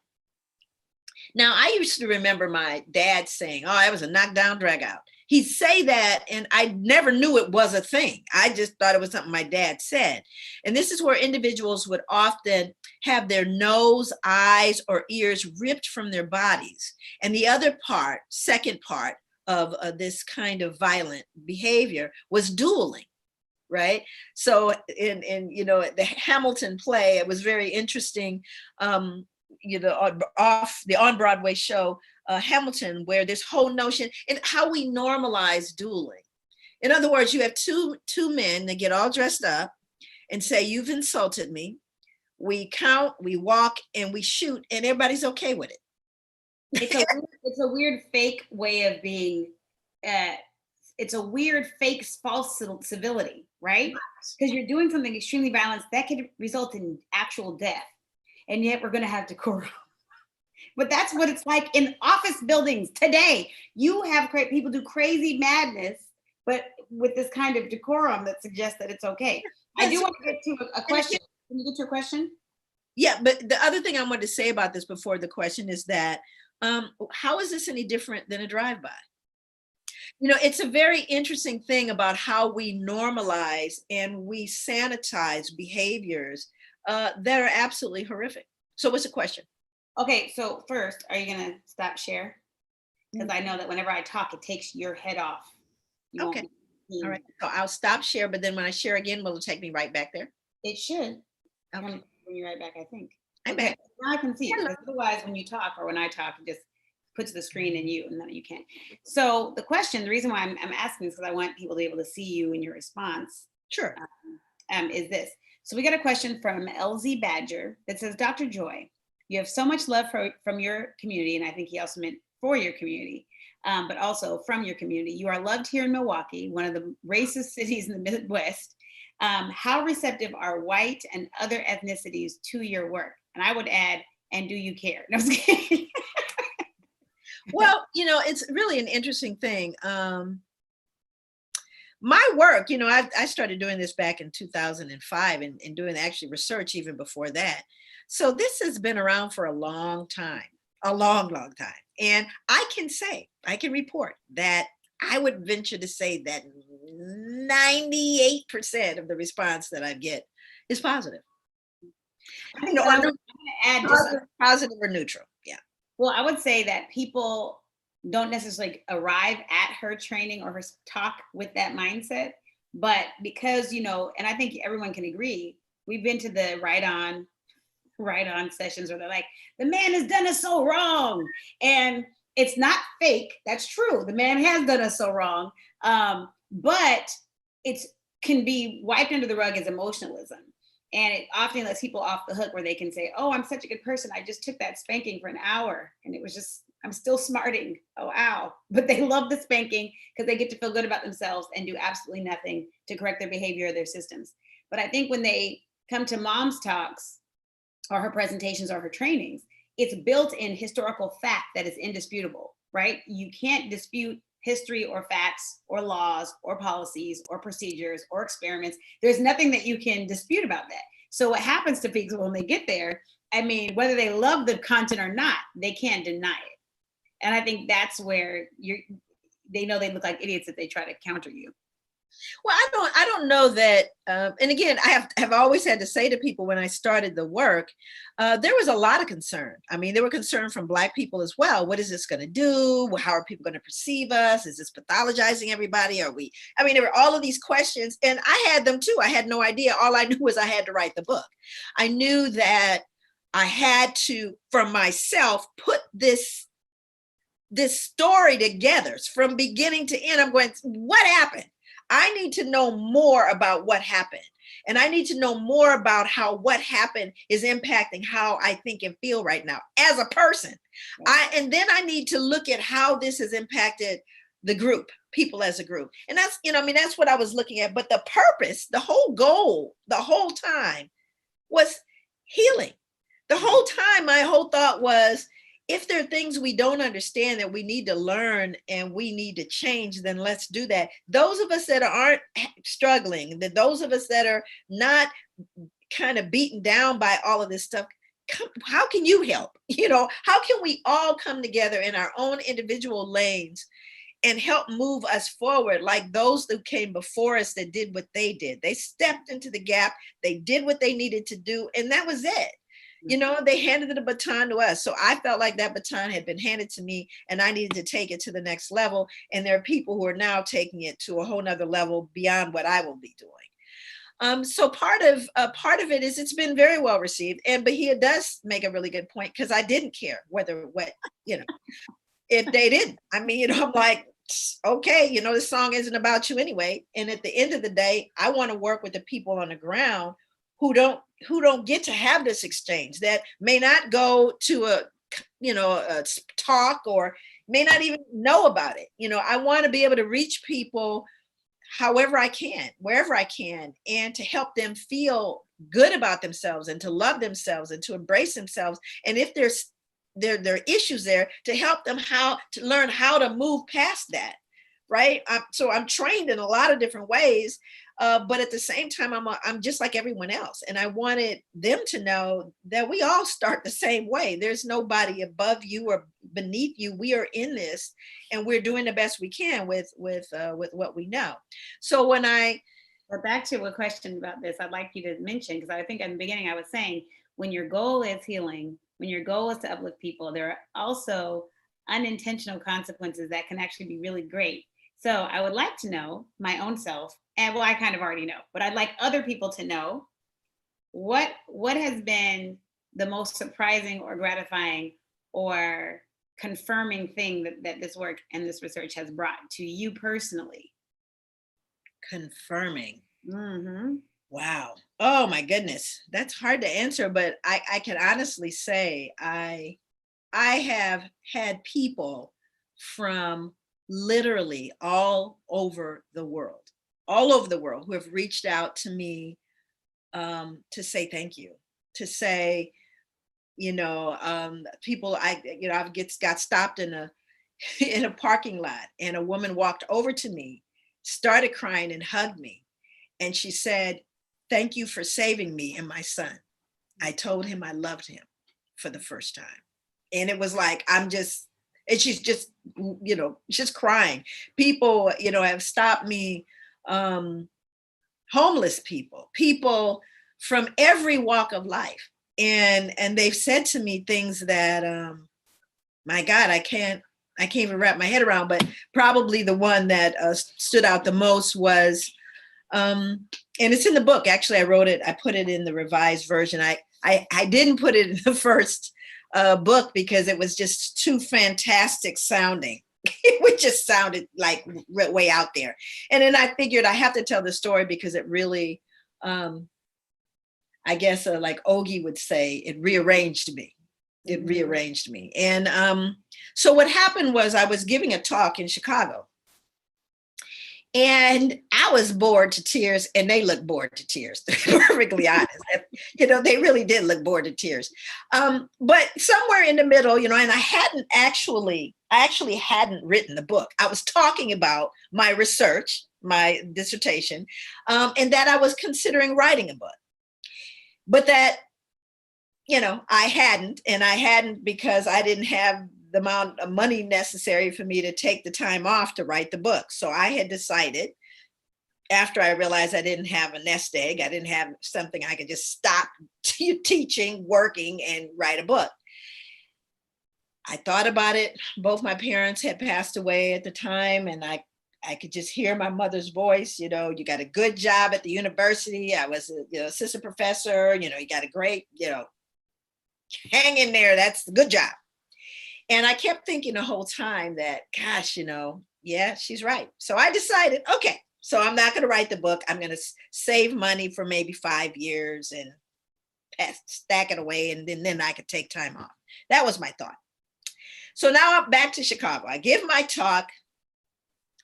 A: Now, I used to remember my dad saying, oh, that was a knockdown dragout. He'd say that, and I never knew it was a thing. I just thought it was something my dad said. And this is where individuals would often have their nose, eyes, or ears ripped from their bodies. And the other part, second part of this kind of violent behavior was dueling. right? So in the Hamilton play, it was very interesting. Off the on Broadway show, Hamilton, where this whole notion and how we normalize dueling. In other words, you have two men that get all dressed up and say, "You've insulted me." We count, we walk, and we shoot, and everybody's okay with it.
B: It's a weird fake way of being. It's a weird fake false civility, right? Because you're doing something extremely violent that could result in actual death, and yet we're going to have decorum. But that's what it's like in office buildings today. You have people do crazy madness, but with this kind of decorum that suggests that it's okay. I do want to get to a question. Can you get to a question?
A: Yeah, but the other thing I wanted to say about this before the question is that how is this any different than a drive-by? It's a very interesting thing about how we normalize and we sanitize behaviors that are absolutely horrific. So what's the question?
B: Okay, so first, are you going to stop share? Because I know that whenever I talk, it takes your head off.
A: Okay. All right. So I'll stop share, but then when I share again, will it take me right back there?
B: It should.
A: Okay.
B: Bring you right back, I think.
A: I'm
B: Okay,
A: back.
B: now I can see it. Otherwise, when you talk or when I talk, it just puts the screen in you and then you can't. So the reason why I'm asking is because I want people to be able to see you in your response.
A: Sure.
B: Is this. So we got a question from LZ Badger that says, Dr. Joy, you have so much love from your community, and I think he also meant for your community, but also from your community. You are loved here in Milwaukee, one of the racist cities in the Midwest. How receptive are white and other ethnicities to your work? And I would add, and do you care? No, I was kidding.
A: Well, it's really an interesting thing. My work, I started doing this back in 2005 and doing actually research even before that. So this has been around for a long time, a long, long time. And I can report that I would venture to say that 98% of the response that I get is positive.
B: I'm going to add
A: positive or neutral. Yeah.
B: Well, I would say that people don't necessarily arrive at her training or her talk with that mindset, but because, and I think everyone can agree, we've been to the right on sessions where they're like, the man has done us so wrong. And it's not fake. That's true. The man has done us so wrong. But it can be wiped under the rug as emotionalism. And it often lets people off the hook where they can say, oh, I'm such a good person. I just took that spanking for an hour and it was just, I'm still smarting. Oh, ow. But they love the spanking because they get to feel good about themselves and do absolutely nothing to correct their behavior or their systems. But I think when they come to mom's talks or her presentations or her trainings, it's built in historical fact that is indisputable, right? You can't dispute history or facts or laws or policies or procedures or experiments. There's nothing that you can dispute about that. So what happens to people when they get there, I mean, whether they love the content or not, they can't deny it. And I think that's where they know they look like idiots if they try to counter you.
A: Well, I don't know that. And again, I have always had to say to people when I started the work, there was a lot of concern. I mean, there were concern from Black people as well. What is this going to do? How are people going to perceive us? Is this pathologizing everybody? There were all of these questions and I had them too. I had no idea. All I knew was I had to write the book. I knew that I had to, for myself, put this story together from beginning to end. I'm going, what happened? I need to know more about what happened. And I need to know more about how what happened is impacting how I think and feel right now as a person. And then I need to look at how this has impacted the group, people as a group. And that's, that's what I was looking at. But the purpose, the whole goal, the whole time was healing. The whole time, my whole thought was, if there are things we don't understand that we need to learn and we need to change, then let's do that. Those of us that aren't struggling, those of us that are not kind of beaten down by all of this stuff, how can you help? How can we all come together in our own individual lanes and help move us forward like those that came before us that did what they did? They stepped into the gap, they did what they needed to do, and that was it. They handed the baton to us. So I felt like that baton had been handed to me and I needed to take it to the next level. And there are people who are now taking it to a whole nother level beyond what I will be doing. So part of it is it's been very well received. And Bahia does make a really good point, because I didn't care whether what, if they didn't. I mean, I'm like, okay, this song isn't about you anyway. And at the end of the day, I want to work with the people on the ground who don't get to have this exchange, that may not go to a talk, or may not even know about it. I want to be able to reach people however I can, wherever I can, and to help them feel good about themselves, and to love themselves, and to embrace themselves. And if there are issues there, to help them to learn how to move past that. Right. So I'm trained in a lot of different ways. But at the same time, I'm just like everyone else. And I wanted them to know that we all start the same way. There's nobody above you or beneath you. We are in this, and we're doing the best we can with what we know. So when
B: But back to a question about this, I'd like you to mention, because I think in the beginning I was saying, when your goal is healing, when your goal is to uplift people, there are also unintentional consequences that can actually be really great. So I would like to know my own self, and well, I kind of already know, but I'd like other people to know what has been the most surprising or gratifying or confirming thing that this work and this research has brought to you personally.
A: confirming.
B: Mm-hmm.
A: Wow. Oh my goodness. That's hard to answer, but I can honestly say I have had people from literally all over the world, who have reached out to me, to say thank you, to say, people I've got stopped in a in a parking lot, and a woman walked over to me, started crying, and hugged me. And she said, "Thank you for saving me and my son. I told him I loved him for the first time." And it was like, and she's just crying. People, have stopped me, homeless people from every walk of life. And they've said to me things that, my God, I can't even wrap my head around. But probably the one that stood out the most was, and it's in the book. Actually, I wrote it. I put it in the revised version. I didn't put it in the first book because it was just too fantastic sounding. It just sounded like way out there. And then I figured I have to tell the story because it really, I guess, like Ogie would say, it rearranged me. It rearranged me. And so what happened was, I was giving a talk in Chicago, and I was bored to tears, and they looked bored to tears, to be perfectly honest. They really did look bored to tears. But somewhere in the middle, and I actually hadn't written the book. I was talking about my research, my dissertation, and that I was considering writing a book. But that, I hadn't because I didn't have the amount of money necessary for me to take the time off to write the book. So I had decided, after I realized I didn't have a nest egg, I didn't have something I could just stop teaching, working, and write a book. I thought about it. Both my parents had passed away at the time, and I could just hear my mother's voice. You got a good job at the university. I was a assistant professor. You got a great, hang in there. That's the good job. And I kept thinking the whole time that, gosh, yeah, she's right. So I decided, okay, so I'm not going to write the book. I'm going to save money for maybe 5 years and stack it away, and then I could take time off. That was my thought. So now I'm back to Chicago. I give my talk.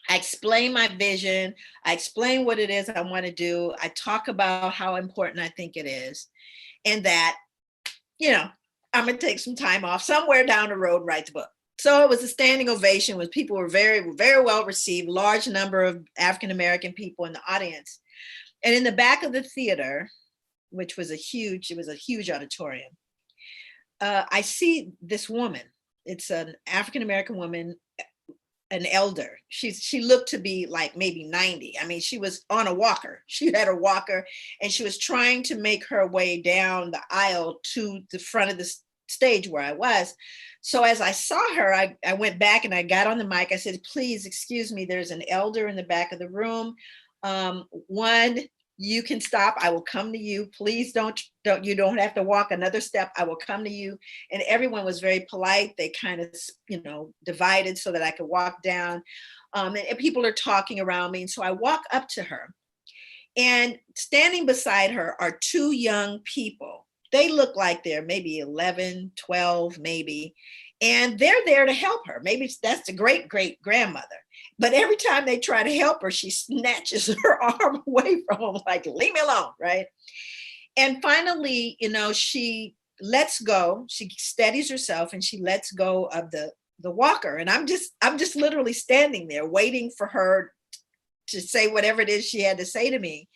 A: I explain my vision. I explain what it is I want to do. I talk about how important I think it is, and that, I'm going to take some time off somewhere down the road and write the book. So it was a standing ovation, when people were very, very well received, large number of African-American people in the audience. And in the back of the theater, which was a huge auditorium, I see this woman. It's an African-American woman, an elder. She looked to be like maybe 90. I mean, she was on a walker. She had a walker, and she was trying to make her way down the aisle to the front of the stage where I was. So as I saw her, I went back and I got on the mic. I said, "Please excuse me, there's an elder in the back of the room. One, you can stop. I will come to you. Please you don't have to walk another step. I will come to you. And everyone was very polite. They kind of, divided so that I could walk down. And people are talking around me. And so I walk up to her, and standing beside her are two young people. They look like they're maybe 11, 12, maybe. And they're there to help her. Maybe that's the great great grandmother. But every time they try to help her, she snatches her arm away from them, like, leave me alone, right? And finally, she lets go. She steadies herself and she lets go of the walker. And I'm just literally standing there waiting for her to say whatever it is she had to say to me.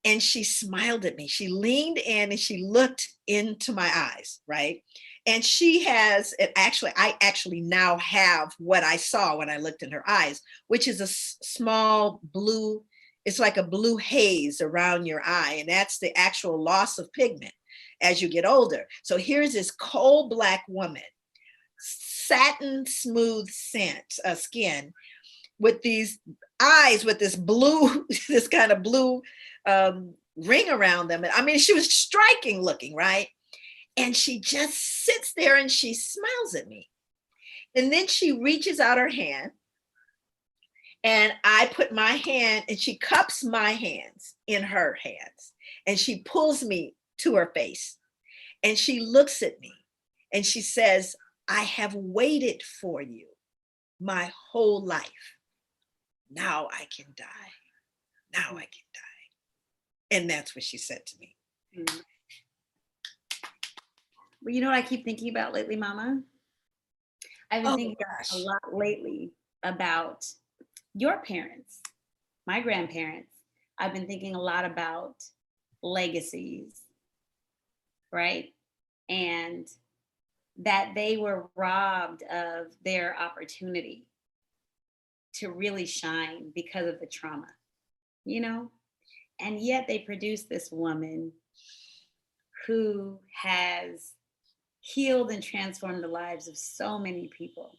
A: And she smiled at me. She leaned in and she looked into my eyes, right? And I actually now have what I saw when I looked in her eyes, which is a small blue, it's like a blue haze around your eye. And that's the actual loss of pigment as you get older. So here's this coal black woman, satin smooth skin, with these eyes with this blue, this kind of blue ring around them. I mean, she was striking looking, right? And she just sits there and she smiles at me. And then she reaches out her hand, and I put my hand, and she cups my hands in her hands, and she pulls me to her face, and she looks at me and she says, I have waited for you my whole life. Now I can die. Now I can die. And that's what she said to me.
B: Mm-hmm. Well, you know what I keep thinking about lately, Mama? I've been thinking a lot lately about your parents, my grandparents. I've been thinking a lot about legacies, right? And that they were robbed of their opportunity to really shine because of the trauma, And yet they produced this woman who has healed and transformed the lives of so many people.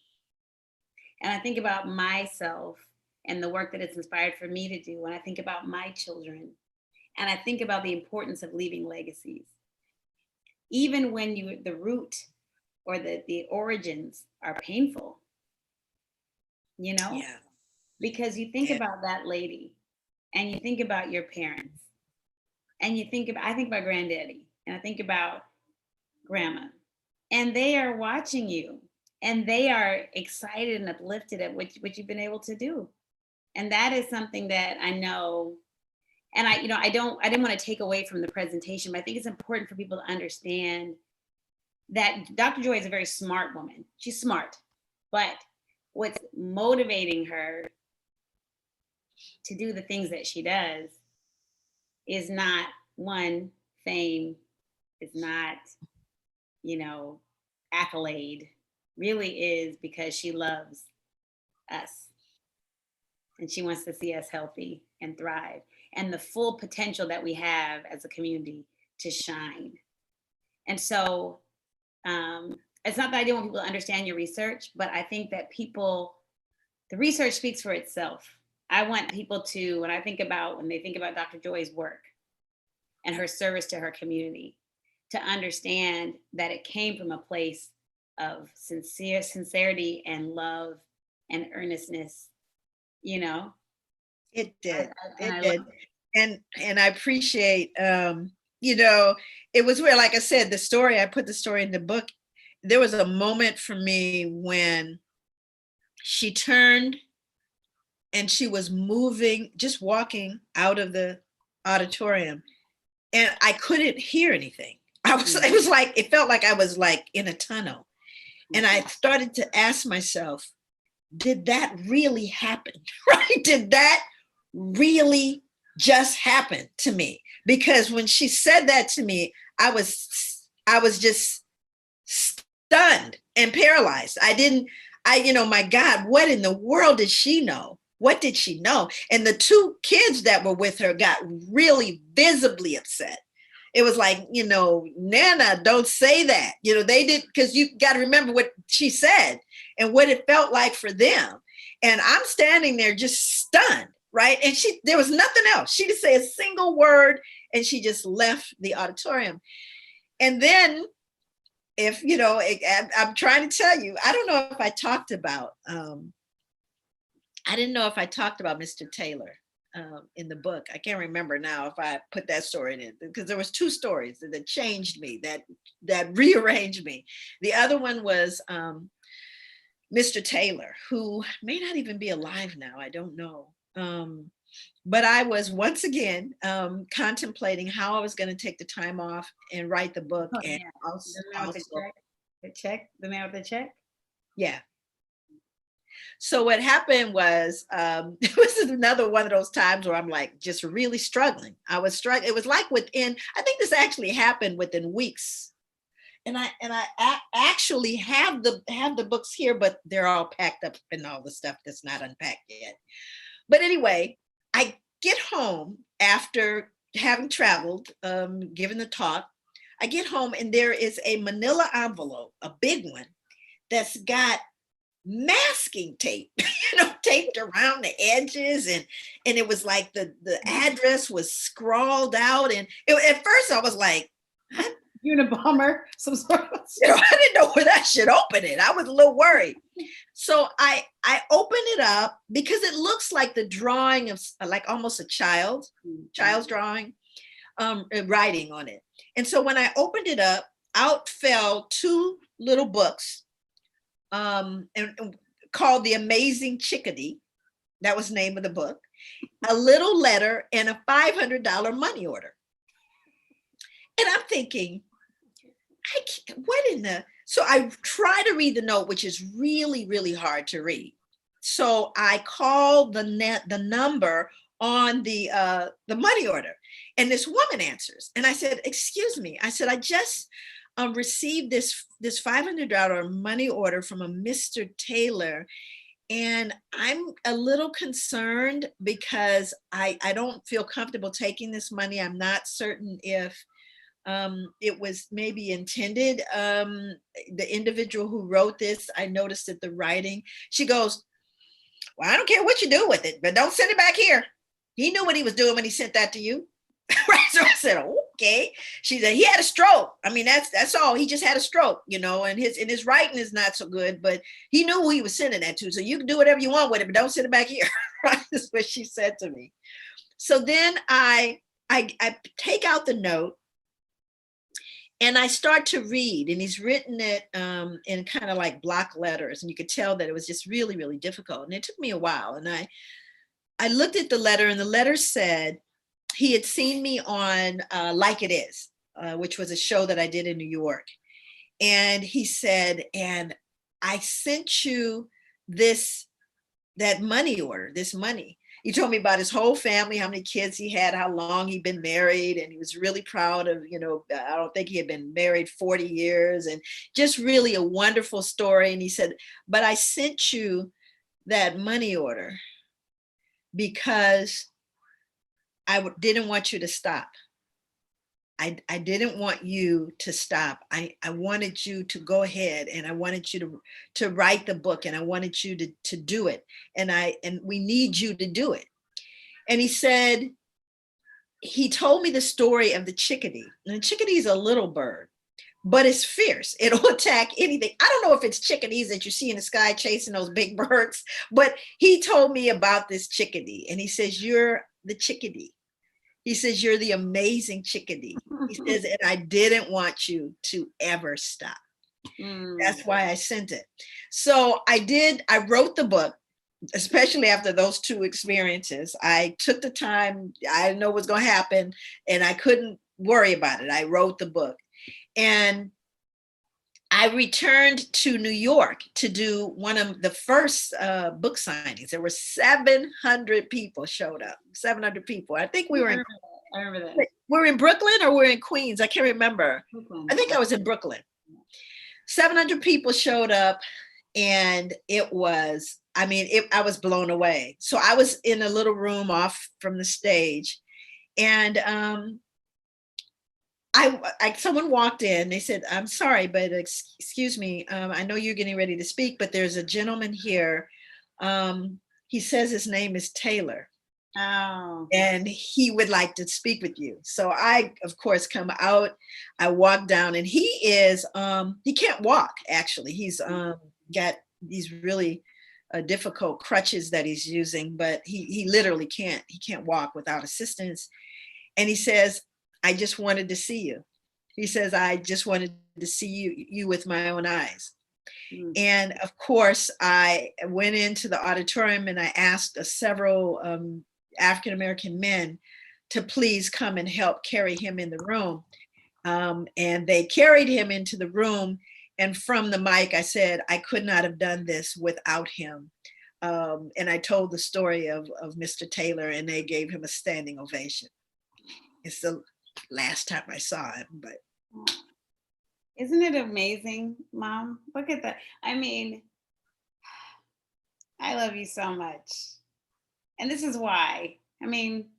B: And I think about myself and the work that it's inspired for me to do. And I think about my children, and I think about the importance of leaving legacies. Even when the root or the origins are painful,
A: Yeah.
B: Because you think about that lady, and you think about your parents, and I think about granddaddy, and I think about grandma, and they are watching you, and they are excited and uplifted at what you've been able to do. And that is something that I know. And I didn't want to take away from the presentation, but I think it's important for people to understand that Dr. Joy is a very smart woman. She's smart, but what's motivating her to do the things that she does is not fame, is not, accolade, really is because she loves us. And she wants to see us healthy and thrive, and the full potential that we have as a community to shine. And so it's not that I don't want people to understand your research, but I think that the research speaks for itself. I want people to, when they think about Dr. Joy's work and her service to her community, to understand that it came from a place of sincerity and love and earnestness,
A: It did.
B: And
A: It did. And I appreciate, it was where, like I said, I put the story in the book. There was a moment for me when she turned and she was moving, just walking out of the auditorium, and I couldn't hear anything. It felt like I was like in a tunnel. And I started to ask myself, did that really happen? Right? Did that really just happen to me? Because when she said that to me, I was just stunned and paralyzed. My God, what in the world did she know? What did she know? And the two kids that were with her got really visibly upset. It was like, Nana, don't say that. They did, because you got to remember what she said and what it felt like for them. And I'm standing there just stunned. right? And there was nothing else. She didn't say a single word, and she just left the auditorium. And then, if you know, I'm trying to tell you, I don't know if I talked about, I didn't know if I talked about Mr. Taylor in the book. I can't remember now if I put that story in it, because there was two stories that changed me, that rearranged me. The other one was Mr. Taylor, who may not even be alive now. I don't know. But I was once again contemplating how I was going to take the time off and write the book.
B: Oh,
A: And
B: yeah.
A: also,
B: The man with the check, the man with the check.
A: yeah. So what happened was, this is another one of those times where I'm like just really struggling. I was struggling. It was like within, I think this actually happened within weeks. And I actually have the books here, but they're all packed up and all the stuff that's not unpacked yet. But anyway, I get home after having traveled, given the talk. I get home and there is a manila envelope, a big one, that's got masking tape, taped around the edges, and it was like the address was scrawled out, and at first I was like,
B: Unabomber, some sort of.
A: I didn't know where I should open it. I was a little worried. So I opened it up because it looks like the drawing of like almost a child's drawing, writing on it. And so when I opened it up, out fell two little books, and called The Amazing Chickadee. That was the name of the book. A little letter and a $500 money order. And I'm thinking, what in the? So I try to read the note, which is really, really hard to read. So I called the number on the money order, and this woman answers, and I said, "Excuse me," I said, "I just received this $500 money order from a Mr. Taylor, and I'm a little concerned because I don't feel comfortable taking this money. I'm not certain if it was maybe intended. The individual who wrote this, I noticed that the writing," she goes, "Well, I don't care what you do with it, but don't send it back here. He knew what he was doing when he sent that to you." Right. So I said, "Okay." She said, "He had a stroke. I mean, that's all. He just had a stroke, and his writing is not so good, but he knew who he was sending that to. So you can do whatever you want with it, but don't send it back here." Right. That's what she said to me. So then I take out the note and I start to read, and he's written it in kind of like block letters, and you could tell that it was just really, really difficult. And it took me a while. And I looked at the letter, and the letter said he had seen me on Like It Is, which was a show that I did in New York. And he said, "And I sent you that money order, this money." He told me about his whole family, how many kids he had, how long he'd been married. And he was really proud of, I don't think he had been married 40 years, and just really a wonderful story. And he said, "But I sent you that money order because I didn't want you to stop. I didn't want you to stop. I wanted you to go ahead, and I wanted you to write the book, and I wanted you to do it. And we need you to do it." And he said, he told me the story of the chickadee. And the chickadee is a little bird, but it's fierce. It'll attack anything. I don't know if it's chickadees that you see in the sky chasing those big birds, but he told me about this chickadee. And he says, "You're the chickadee." He says, "You're the amazing chickadee." He says, "And I didn't want you to ever stop." That's why I sent it. So I wrote the book, especially after those two experiences. I took the time. I didn't know what was going to happen, and I couldn't worry about it. I wrote the book. And I returned to New York to do one of the first book signings. There were 700 people showed up, 700 people. I think we were in,
B: I remember that.
A: we're in Brooklyn or we're in Queens. I can't remember.
B: Brooklyn.
A: I think I was in Brooklyn. 700 people showed up, and it was, I was blown away. So I was in a little room off from the stage, and someone walked in. They said, "I'm sorry, but excuse me. I know you're getting ready to speak, but there's a gentleman here. He says his name is Taylor,
B: Oh.
A: and he would like to speak with you. So I, of course, come out. I walk down, and he can't walk. Actually, he's got these really difficult crutches that he's using, but he literally can't walk without assistance. And he says, "I just wanted to see you." He says, "I just wanted to see you with my own eyes."
B: Mm.
A: And of course, I went into the auditorium and I asked several African American men to please come and help carry him in the room. And they carried him into the room. And from the mic, I said, "I could not have done this without him." And I told the story of Mr. Taylor, and they gave him a standing ovation. It's the last time I saw him, but.
B: Isn't it amazing, Mom? Look at that. I mean, I love you so much. And this is why. I mean,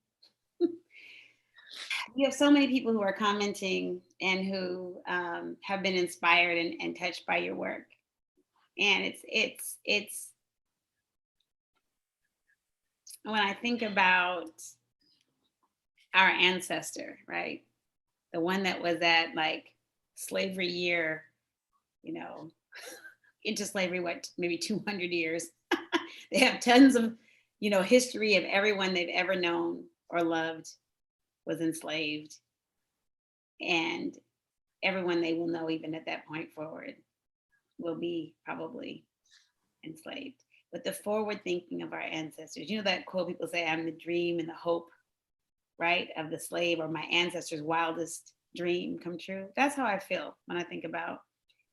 B: you have so many people who are commenting and who have been inspired and touched by your work. And it's when I think about our ancestor, right? The one that was at like slavery year, you know, into slavery, what, maybe 200 years. They have tons of, history of everyone they've ever known or loved was enslaved. And everyone they will know, even at that point forward, will be probably enslaved. But the forward thinking of our ancestors, that quote people say, "I'm the dream and the hope," right, of the slave, or my ancestors' wildest dream come true. That's how I feel when I think about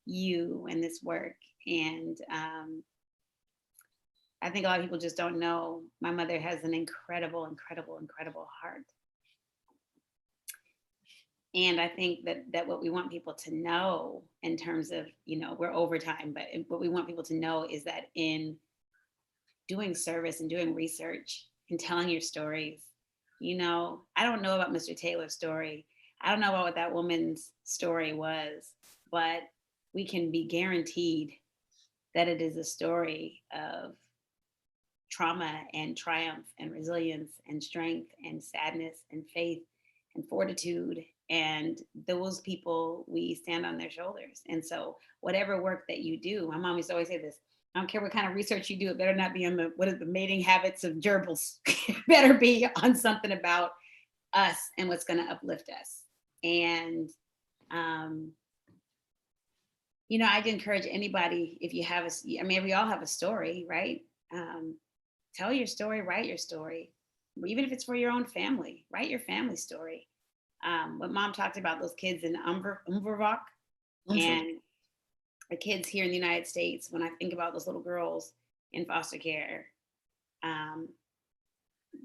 B: you and this work. And I think a lot of people just don't know my mother has an incredible, incredible, incredible heart. And I think that what we want people to know in terms of, we're over time, but what we want people to know is that in doing service and doing research and telling your stories, I don't know about Mr. Taylor's story. I don't know about what that woman's story was, but we can be guaranteed that it is a story of trauma and triumph and resilience and strength and sadness and faith and fortitude. And those people, we stand on their shoulders. And so whatever work that you do, my mom used to always say this, I don't care what kind of research you do, it better not be on the mating habits of gerbils. It better be on something about us and what's going to uplift us. And, I'd encourage anybody, if you have we all have a story, right? Tell your story, write your story. Even if it's for your own family, write your family story. What Mom talked about, those kids in Umvervok and the kids here in the United States, when I think about those little girls in foster care,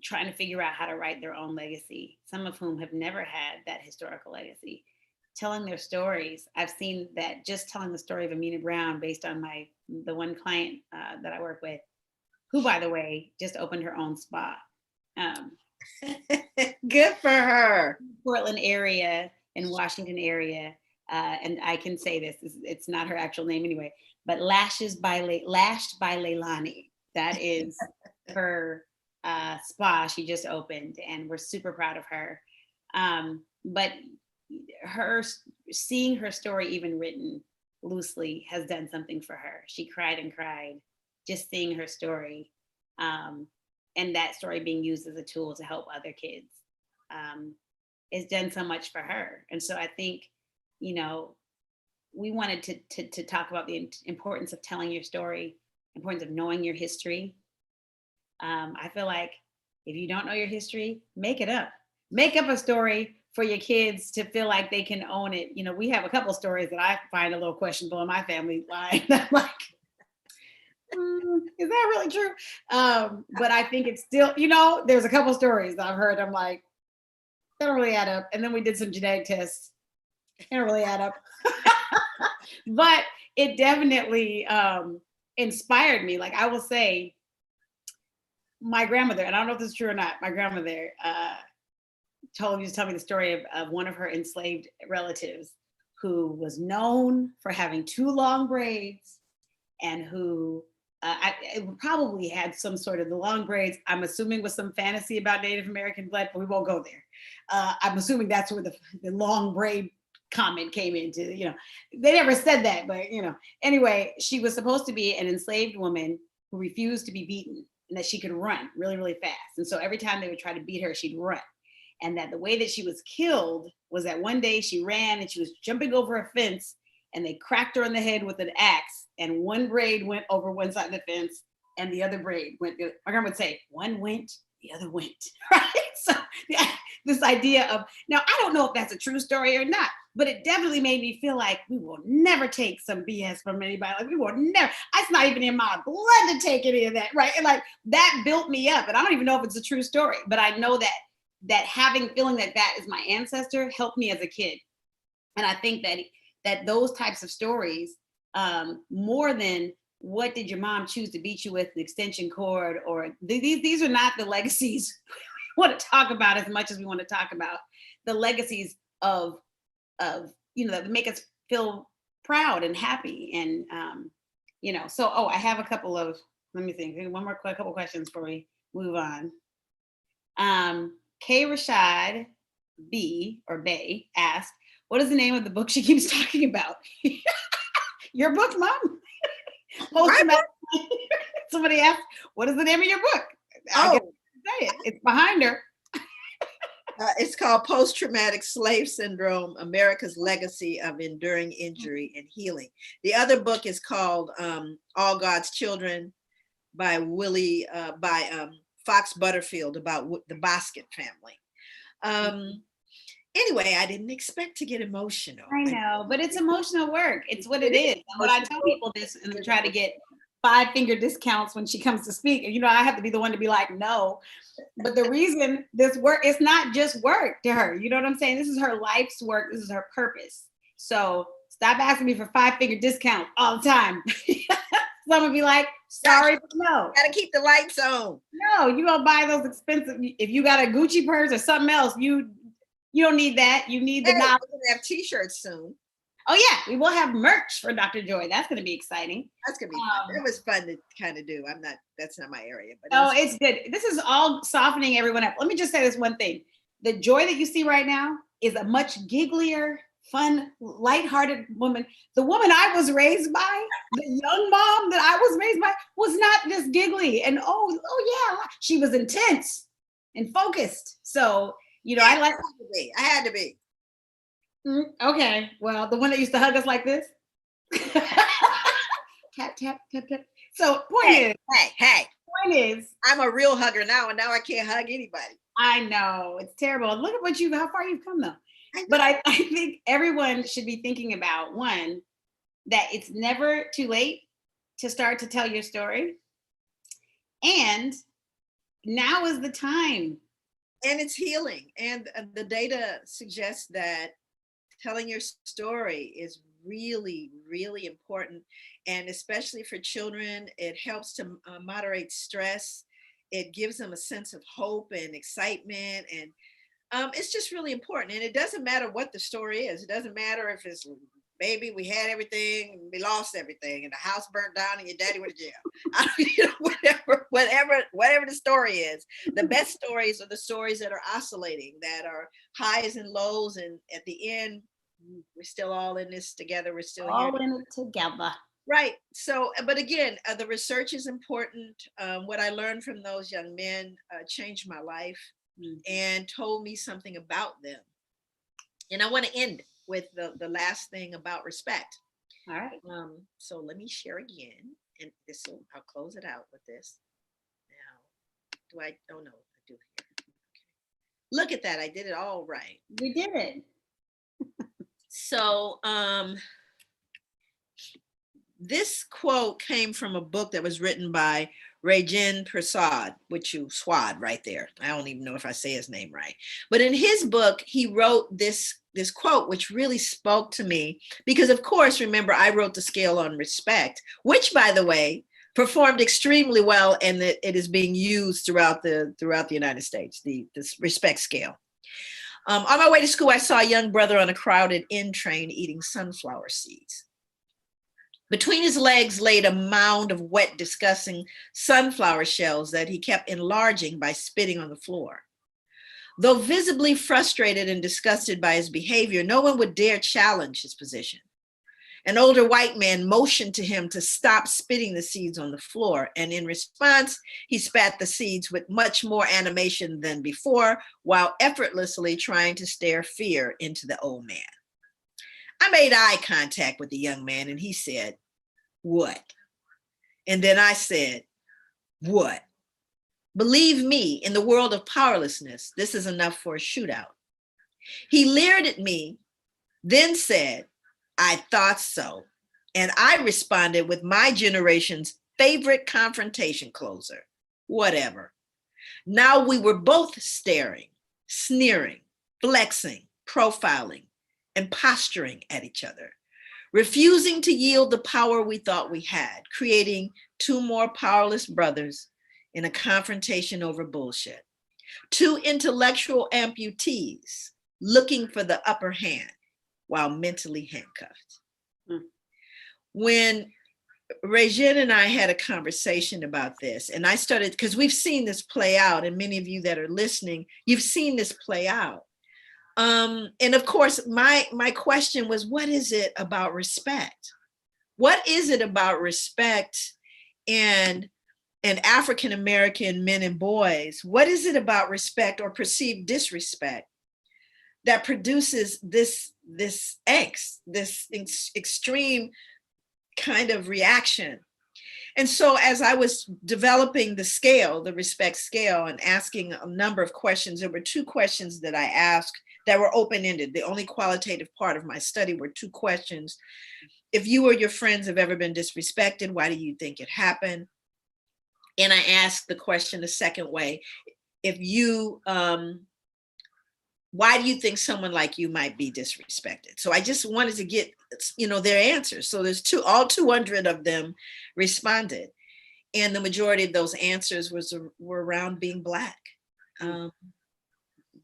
B: trying to figure out how to write their own legacy, some of whom have never had that historical legacy, telling their stories. I've seen that just telling the story of Amina Brown based on the one client that I work with, who, by the way, just opened her own spa.
A: Good for her.
B: Portland area and Washington area. And I can say this, it's not her actual name anyway, but Lashed by Leilani. That is her spa she just opened, and we're super proud of her. But seeing her story even written loosely has done something for her. She cried and cried just seeing her story, and that story being used as a tool to help other kids has done so much for her. And so I think, we wanted to talk about the importance of telling your story, importance of knowing your history. I feel like if you don't know your history, make it up. Make up a story for your kids to feel like they can own it. We have a couple of stories that I find a little questionable in my family line. I'm like, is that really true? But I think it's still, there's a couple of stories that I've heard. I'm like, that don't really add up. And then we did some genetic tests. It don't really add up. But it definitely inspired me. Like I will say, my grandmother, and I don't know if this is true or not, my grandmother told me the story of one of her enslaved relatives who was known for having 2 long braids and who it probably had some sort of the long braids. I'm assuming with some fantasy about Native American blood, but we won't go there. I'm assuming that's where the long braid comment came into, they never said that, but anyway, she was supposed to be an enslaved woman who refused to be beaten and that she could run really, really fast. And so every time they would try to beat her, she'd run. And that the way that she was killed was that one day she ran and she was jumping over a fence and they cracked her on the head with an axe, and one braid went over one side of the fence and the other braid went. My grandma would say, one went, the other went, right? So yeah, this idea of, now I don't know if that's a true story or not, but it definitely made me feel like we will never take some BS from anybody. Like we will never, it's not even in my blood to take any of that, right? And like that built me up. And I don't even know if it's a true story, but I know that feeling that is my ancestor helped me as a kid. And I think that those types of stories, more than what did your mom choose to beat you with, an extension cord, or these are not the legacies we want to talk about as much as we want to talk about the legacies of that make us feel proud and happy. And so I have a couple of, let me think, a couple questions before we move on. K Rashad B or Bay asked, what is the name of the book she keeps talking about? Your book, Mom? Somebody asked, what is the name of your book? I guess say it. It's behind her.
A: It's called Post-Traumatic Slave Syndrome, America's Legacy of Enduring Injury and Healing. The other book is called All God's Children by Fox Butterfield, about the Basket family. Anyway, I didn't expect to get emotional.
B: I know, but it's emotional work. It's what it is. And when I tell people this and they try to get 5-finger discounts when she comes to speak, and I have to be the one to be like, no. But the reason this work, it's not just work to her. You know what I'm saying? This is her life's work. This is her purpose. So stop asking me for 5-finger discounts all the time. Someone be like, sorry, but no.
A: Gotta keep the lights on.
B: No, you don't buy those expensive. If you got a Gucci purse or something else, you don't need that. You need the knowledge.
A: We're gonna have t-shirts soon.
B: Oh yeah, we will have merch for Dr. Joy. That's gonna be exciting.
A: That's gonna be fun. It was fun to kind of do. That's not my area. But
B: it's good. This is all softening everyone up. Let me just say this one thing. The Joy that you see right now is a much gigglier, fun, lighthearted woman. The woman I was raised by, the young mom that I was raised by, was not this giggly and oh yeah, she was intense and focused. So I
A: had to be.
B: Okay, well, the one that used to hug us like this. Tap, tap, tap, tap. So point is,
A: I'm a real hugger now, and now I can't hug anybody.
B: I know, it's terrible. Look at how far you've come though. But I think everyone should be thinking about, one, that it's never too late to start to tell your story. And now is the time.
A: And it's healing. And the data suggests that telling your story is really, really important. And especially for children, it helps to moderate stress. It gives them a sense of hope and excitement. And it's just really important. And it doesn't matter what the story is. It doesn't matter if it's, baby, we had everything, we lost everything, and the house burnt down and your daddy went to jail. Whatever the story is. The best stories are the stories that are oscillating, that are highs and lows. And at the end, we're still all in this together. We're still
B: all in it together.
A: Right. So, but again, the research is important. What I learned from those young men changed my life and told me something about them. And I want to end with the last thing about respect.
B: All right.
A: So let me share again, and I'll close it out with this. Now, oh no, I do here. Okay. Look at that. I did it all right.
B: We did it.
A: So, this quote came from a book that was written by Rajan Prasad, Swad right there. I don't even know if I say his name right. But in his book, he wrote this quote, which really spoke to me because, of course, remember, I wrote the scale on respect, which, by the way, performed extremely well, and that it is being used throughout the United States, this respect scale. On my way to school, I saw a young brother on a crowded train eating sunflower seeds. Between his legs laid a mound of wet, disgusting sunflower shells that he kept enlarging by spitting on the floor. Though visibly frustrated and disgusted by his behavior, no one would dare challenge his position. An older white man motioned to him to stop spitting the seeds on the floor, and in response, he spat the seeds with much more animation than before, while effortlessly trying to stare fear into the old man. I made eye contact with the young man, and he said, "What?" And then I said, "What?" Believe me, in the world of powerlessness, this is enough for a shootout. He leered at me, then said, "I thought so." And I responded with my generation's favorite confrontation closer, "Whatever." Now we were both staring, sneering, flexing, profiling, and posturing at each other, refusing to yield the power we thought we had, creating two more powerless brothers in a confrontation over bullshit. Two intellectual amputees looking for the upper hand while mentally handcuffed. When Regine and I had a conversation about this, and I started, because we've seen this play out, and many of you that are listening, you've seen this play out. And of course, my question was, what is it about respect? What is it about respect and African-American men and boys? What is it about respect or perceived disrespect that produces this angst, this extreme kind of reaction? And so as I was developing the scale, the respect scale, and asking a number of questions, there were two questions that I asked that were open-ended. The only qualitative part of my study were two questions. If you or your friends have ever been disrespected, why do you think it happened? And I asked the question the second way: if you, why do you think someone like you might be disrespected? So I just wanted to get, their answers. So there's all 200 of them responded. And the majority of those answers were around being Black.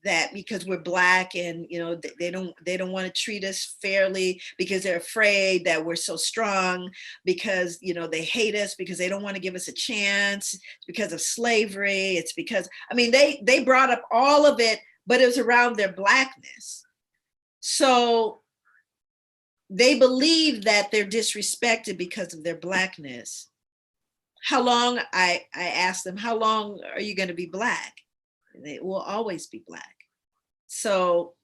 A: That because we're Black, and they don't want to treat us fairly because they're afraid that we're so strong, because they hate us because they don't want to give us a chance. It's because of slavery. It's because, they brought up all of it, but it was around their Blackness. So they believe that they're disrespected because of their Blackness. How long, I asked them, how long are you going to be Black? And they will always be Black. So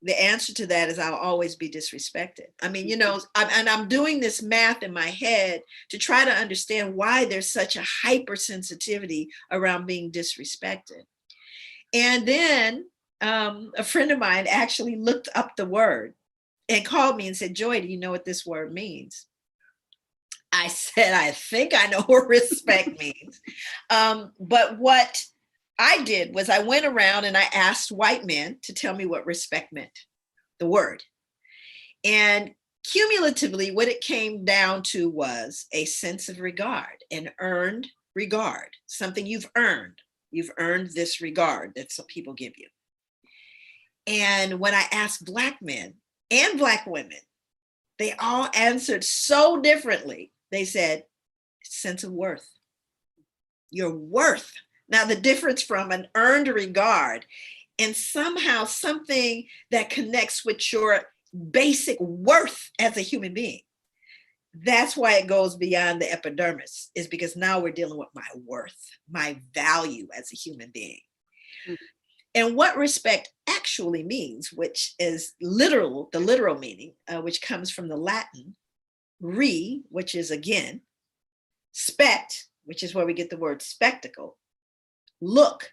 A: the answer to that is I'll always be disrespected. I'm doing this math in my head to try to understand why there's such a hypersensitivity around being disrespected. And then a friend of mine actually looked up the word and called me and said, "Joy, do you know what this word means?" I said, "I think I know what respect means." But what I did was I went around and I asked white men to tell me what respect meant, the word. And cumulatively, what it came down to was a sense of regard, an earned regard, something you've earned. You've earned this regard that some people give you. And when I asked Black men and Black women, they all answered so differently. They said, sense of worth. Your worth. Now, the difference from an earned regard and somehow something that connects with your basic worth as a human being. That's why it goes beyond the epidermis, is because now we're dealing with my worth, my value as a human being. Mm-hmm. And what respect actually means, which is the literal meaning, which comes from the Latin, which is again, spect, which is where we get the word spectacle, look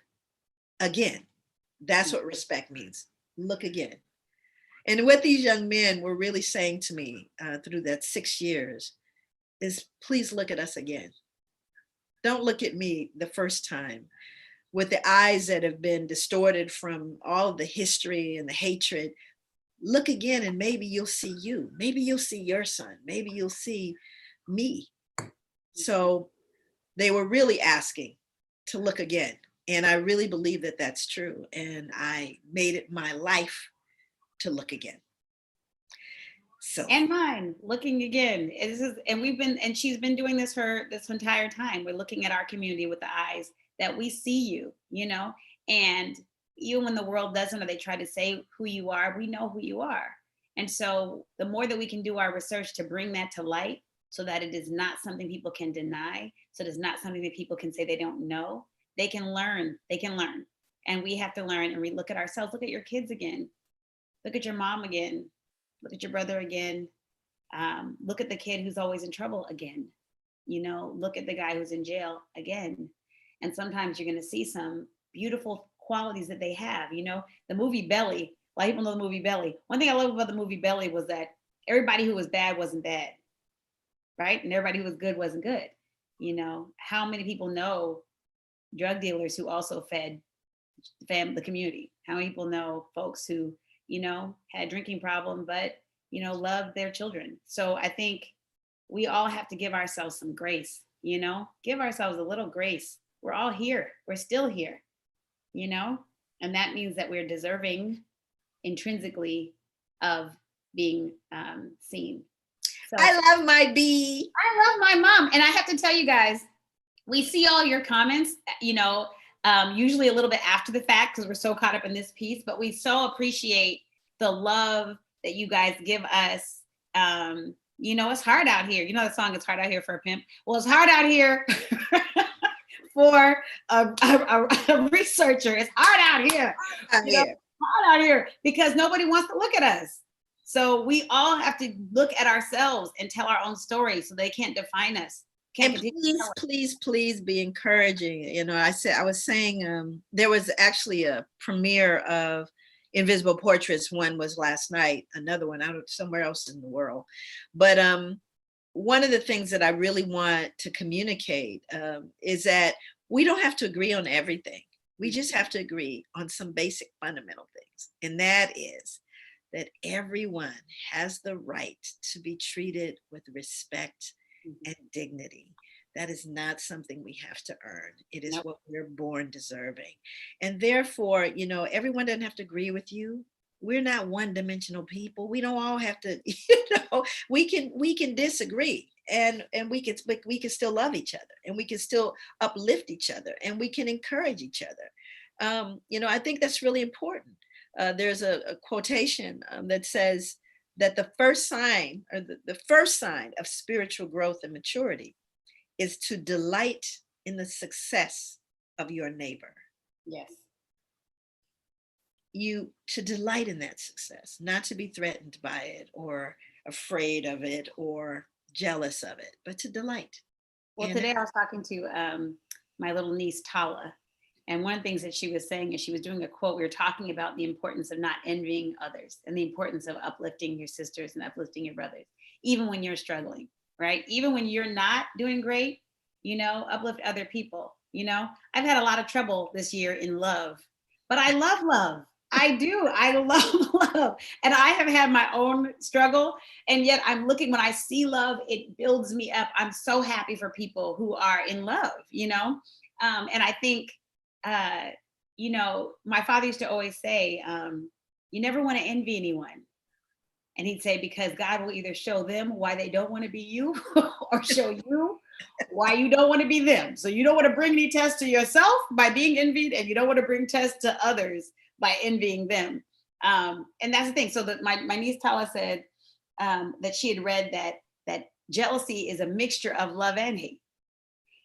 A: again. That's what respect means. Look again. And what these young men were really saying to me through that 6 years is, please look at us again. Don't look at me the first time with the eyes that have been distorted from all of the history and the hatred. Look again, and maybe you'll see you. Maybe you'll see your son. Maybe you'll see me. So they were really asking to look again. And I really believe that that's true. And I made it my life to look again. So
B: And mine, looking again. And she's been doing this for this entire time. We're looking at our community with the eyes that we see you, and even when the world doesn't, or they try to say who you are, we know who you are. And so the more that we can do our research to bring that to light, so that it is not something people can deny, so it's not something that people can say they don't know, they can learn. And we have to learn, and we look at ourselves, look at your kids again, look at your mom again, look at your brother again, look at the kid who's always in trouble again, look at the guy who's in jail again. And sometimes you're going to see some beautiful qualities that they have. The movie Belly, a lot of people know the movie Belly. One thing I love about the movie Belly was that everybody who was bad wasn't bad, right? And everybody who was good wasn't good. How many people know drug dealers who also fed the community? How many people know folks who, had a drinking problem, but, loved their children? So I think we all have to give ourselves some grace, give ourselves a little grace. We're all here. We're still here, and that means that we're deserving intrinsically of being seen. So
A: I love my bee.
B: I love my mom. And I have to tell you guys, we see all your comments, usually a little bit after the fact because we're so caught up in this piece, but we so appreciate the love that you guys give us. It's hard out here. You know the song, It's Hard Out Here for a Pimp. Well, it's hard out here for a researcher. It's hard out here. Hard out here because nobody wants to look at us. So we all have to look at ourselves and tell our own story so they can't define us.
A: And please be encouraging. I was saying there was actually a premiere of Invisible Portraits. One was last night, another one out of somewhere else in the world. But one of the things that I really want to communicate is that we don't have to agree on everything. We just have to agree on some basic fundamental things. And that is that everyone has the right to be treated with respect and dignity. That is not something we have to earn. It is what we're born deserving. And therefore, everyone doesn't have to agree with you. We're not one-dimensional people. We don't all have to, we can disagree and we can still love each other, and we can still uplift each other, and we can encourage each other. I think that's really important. There's a quotation that says that the first sign of spiritual growth and maturity is to delight in the success of your neighbor.
B: Yes.
A: To delight in that success, not to be threatened by it or afraid of it or jealous of it, but to delight.
B: Well, today I was talking to my little niece, Tala. And one of the things that she was saying is she was doing a quote. We were talking about the importance of not envying others and the importance of uplifting your sisters and uplifting your brothers, even when you're struggling, right? Even when you're not doing great, uplift other people. I've had a lot of trouble this year in love, but I love love. I do. I love love. And I have had my own struggle. And yet when I see love, it builds me up. I'm so happy for people who are in love, and I think, my father used to always say, you never want to envy anyone. And he'd say, because God will either show them why they don't want to be you or show you why you don't want to be them. So you don't want to bring any tests to yourself by being envied, and you don't want to bring tests to others by envying them. And that's the thing. So that my niece Tala said that she had read that jealousy is a mixture of love and hate.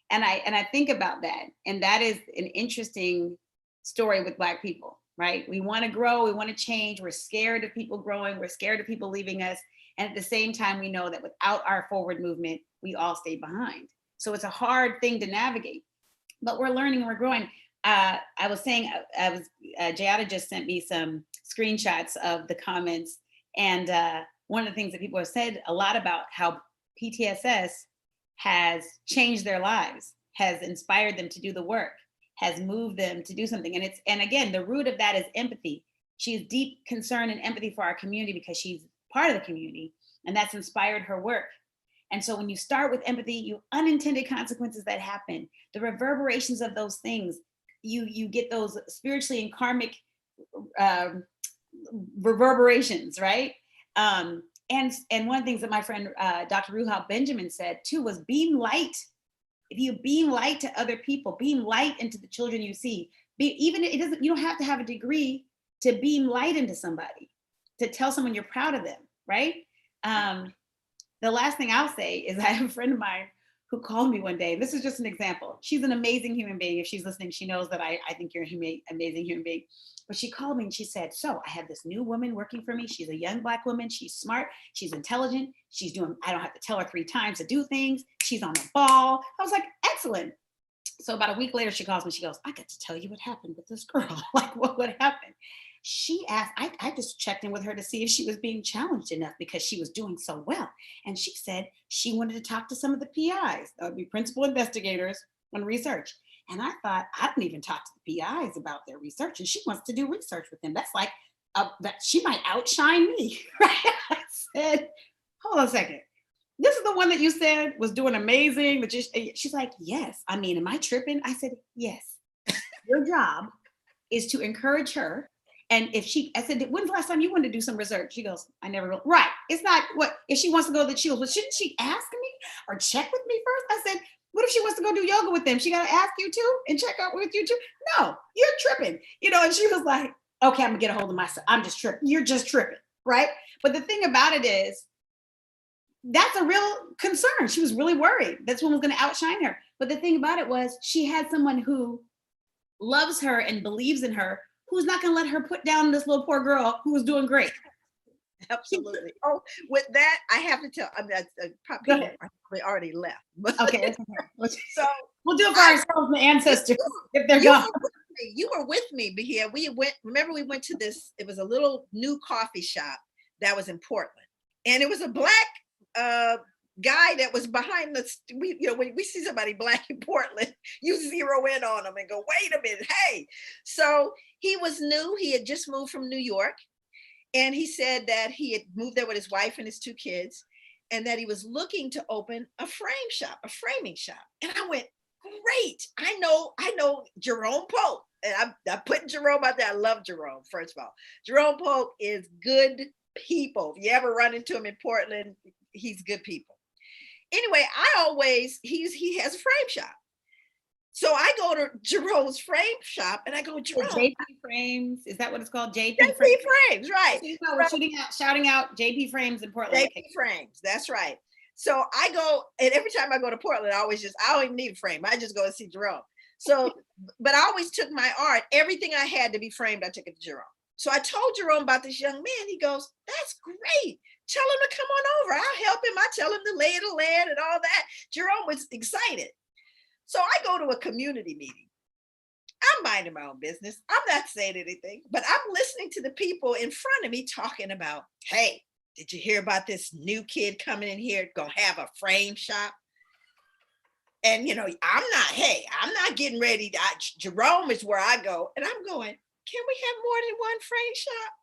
B: And I think about that. And that is an interesting story with Black people, right? We want to grow, we want to change. We're scared of people growing. We're scared of people leaving us. And at the same time, we know that without our forward movement, we all stay behind. So it's a hard thing to navigate, but we're learning and we're growing. I was saying, Jayada just sent me some screenshots of the comments. And one of the things that people have said a lot about how PTSS has changed their lives, has inspired them to do the work, has moved them to do something. And again, the root of that is empathy. She has deep concern and empathy for our community because she's part of the community, and that's inspired her work. And so when you start with empathy, you unintended consequences that happen, the reverberations of those things, you get those spiritually and karmic reverberations, right? And one of the things that my friend Dr. Ruha Benjamin said too was beam light. If you beam light to other people, beam light into the children you see. Even it doesn't. You don't have to have a degree to beam light into somebody, to tell someone you're proud of them, right? The last thing I'll say is I have a friend of mine who called me one day. This is just an example. She's an amazing human being. If she's listening, she knows that I think you're an amazing human being. But she called me and she said, so I have this new woman working for me. She's a young Black woman. She's smart. She's intelligent. I don't have to tell her 3 times to do things. She's on the ball. I was like, excellent. So about a week later, she calls me. She goes, I got to tell you what happened with this girl. Like, what happened? She asked, I just checked in with her to see if she was being challenged enough because she was doing so well. And she said she wanted to talk to some of the PIs, that would be principal investigators on research. And I thought, I don't even talk to the PIs about their research. And she wants to do research with them. That's like, that she might outshine me. Right? I said, hold on a second. This is the one that you said was doing amazing. But she's like, yes. I mean, am I tripping? I said, yes. Your job is to encourage her. And I said, when's the last time you wanted to do some research? She goes, I never will. Right. It's not if she wants to go to the chills, but shouldn't she ask me or check with me first? I said, what if she wants to go do yoga with them? She got to ask you too and check out with you too? No, you're tripping. And she was like, okay, I'm gonna get a hold of myself. I'm just tripping. You're just tripping. Right. But the thing about it is, that's a real concern. She was really worried that someone was going to outshine her. But the thing about it was she had someone who loves her and believes in her, who's not going to let her put down this little poor girl who was doing great.
A: Absolutely. Oh, with that, I have to tell. People probably already left.
B: Okay.
A: So
B: we'll do it for ourselves, the ancestors, if they're gone.
A: You were with me, Bahia. We went to this. It was a little new coffee shop that was in Portland, and it was a Black guy that was behind us. When we see somebody Black in Portland, you zero in on them and go, wait a minute, hey. So he was new. He had just moved from New York. And he said that he had moved there with his wife and his 2 kids, and that he was looking to open a framing shop. And I went, great. I know Jerome Pope. And I'm putting Jerome out there. I love Jerome, first of all. Jerome Pope is good people. If you ever run into him in Portland, he's good people. Anyway, he has a frame shop. So I go to Jerome's frame shop and I go, Jerome.
B: JP Frames, is that what it's called? JP
A: Frames, right.
B: So we're shouting out JP Frames in Portland.
A: JP Frames, that's right. So I go, and every time I go to Portland, I don't even need a frame. I just go and see Jerome. So, but I always took my art, everything I had to be framed, I took it to Jerome. So I told Jerome about this young man. He goes, that's great. Tell him to come on over. I'll help him. I tell him the lay of the land and all that. Jerome was excited. So I go to a community meeting. I'm minding my own business. I'm not saying anything, but I'm listening to the people in front of me talking about, hey, did you hear about this new kid coming in here, gonna have a frame shop? And I'm not getting ready. Jerome is where I go. And I'm going, can we have more than one frame shop?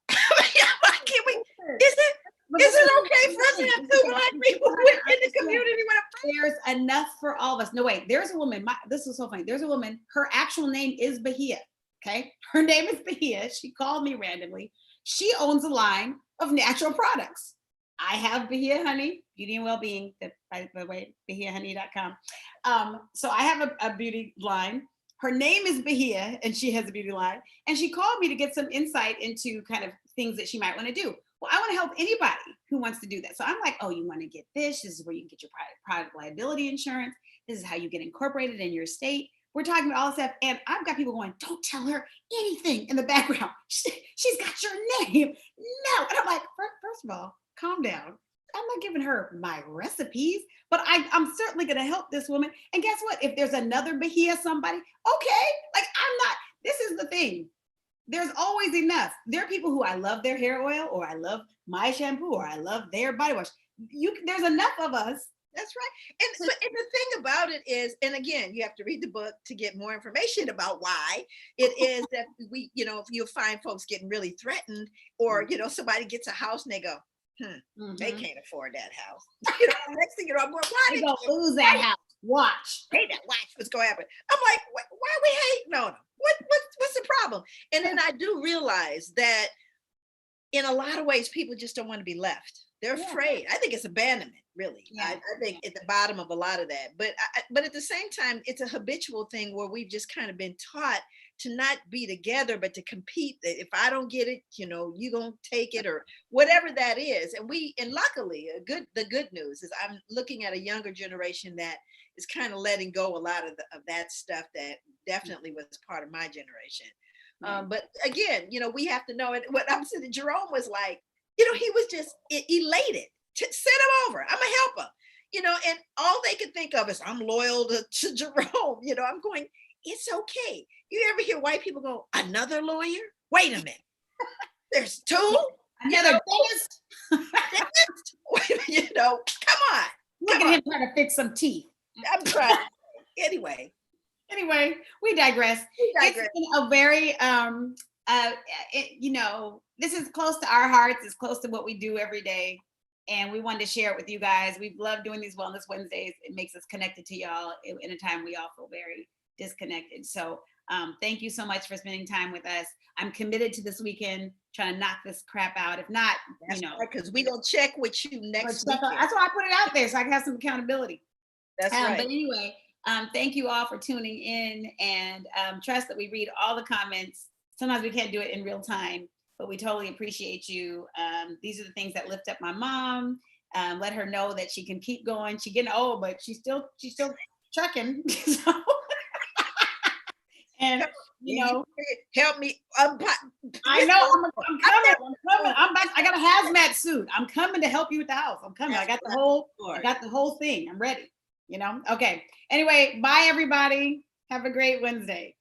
A: Can we, is it okay for us to have 2 Black people in the community with a frame?
B: There's enough for all of us. No, wait, there's a woman, this is so funny. There's a woman, her actual name is Bahia, okay? Her name is Bahia. She called me randomly. She owns a line of natural products. I have Bahia Honey, Beauty and Wellbeing, by the way, BahiaHoney.com. So I have a beauty line. Her name is Bahia, and she has a beauty line. And she called me to get some insight into kind of things that she might want to do. Well, I want to help anybody who wants to do that. So I'm like, oh, you want to get this? This is where you can get your private liability insurance. This is how you get incorporated in your state. We're talking about all this stuff. And I've got people going, don't tell her anything in the background. She's got your name. No. And I'm like, first of all, calm down. I'm not giving her my recipes, but I'm certainly going to help this woman. And guess what? If there's another Bahia somebody, okay. Like this is the thing. There's always enough. There are people who I love their hair oil, or I love my shampoo, or I love their body wash. There's enough of us.
A: That's right. And the thing about it is, and again, you have to read the book to get more information about why it is that if you find folks getting really threatened, or, somebody gets a house and they go, they can't afford that house. Next thing you know, I'm going, why
B: they gonna lose that house? Watch
A: what's going to happen. I'm like, why are we hating? No. What's the problem? And then I do realize that in a lot of ways, people just don't want to be left. They're
B: Yeah.
A: afraid. I think it's abandonment, really.
B: Yeah.
A: I think at the bottom of a lot of that. But at the same time, it's a habitual thing where we've just kind of been taught to not be together, but to compete. That if I don't get it, you gonna take it or whatever that is. And luckily, the good news is I'm looking at a younger generation that is kind of letting go a lot of that stuff that definitely was part of my generation.
B: Right.
A: But again, we have to know it. What I'm saying, Jerome was like, he was just elated to send him over. I'm gonna help him, and all they could think of is I'm loyal to Jerome. I'm going, it's okay. You ever hear white people go, another lawyer? Wait a minute. There's two?
B: Another dentist.
A: Come on.
B: Look at him trying to fix some teeth.
A: I'm trying. Anyway,
B: we digress. It's
A: digress.
B: been a very this is close to our hearts. It's close to what we do every day, and we wanted to share it with you guys. We've loved doing these Wellness Wednesdays. It makes us connected to y'all in a time we all feel very disconnected. So thank you so much for spending time with us. I'm committed to this weekend trying to knock this crap out. If not,
A: because we're gonna check with you next week.
B: That's why I put it out there so I can have some accountability.
A: That's right.
B: But anyway, thank you all for tuning in, and trust that we read all the comments. Sometimes we can't do it in real time, but we totally appreciate you. These are the things that lift up my mom. Let her know that she can keep going. She's getting old, but she's still trucking. And
A: help me.
B: I know I'm coming. I'm back. I got a hazmat suit. I'm coming to help you with the house. I'm coming. I got the whole thing. I'm ready. Okay. Anyway, bye everybody. Have a great Wednesday.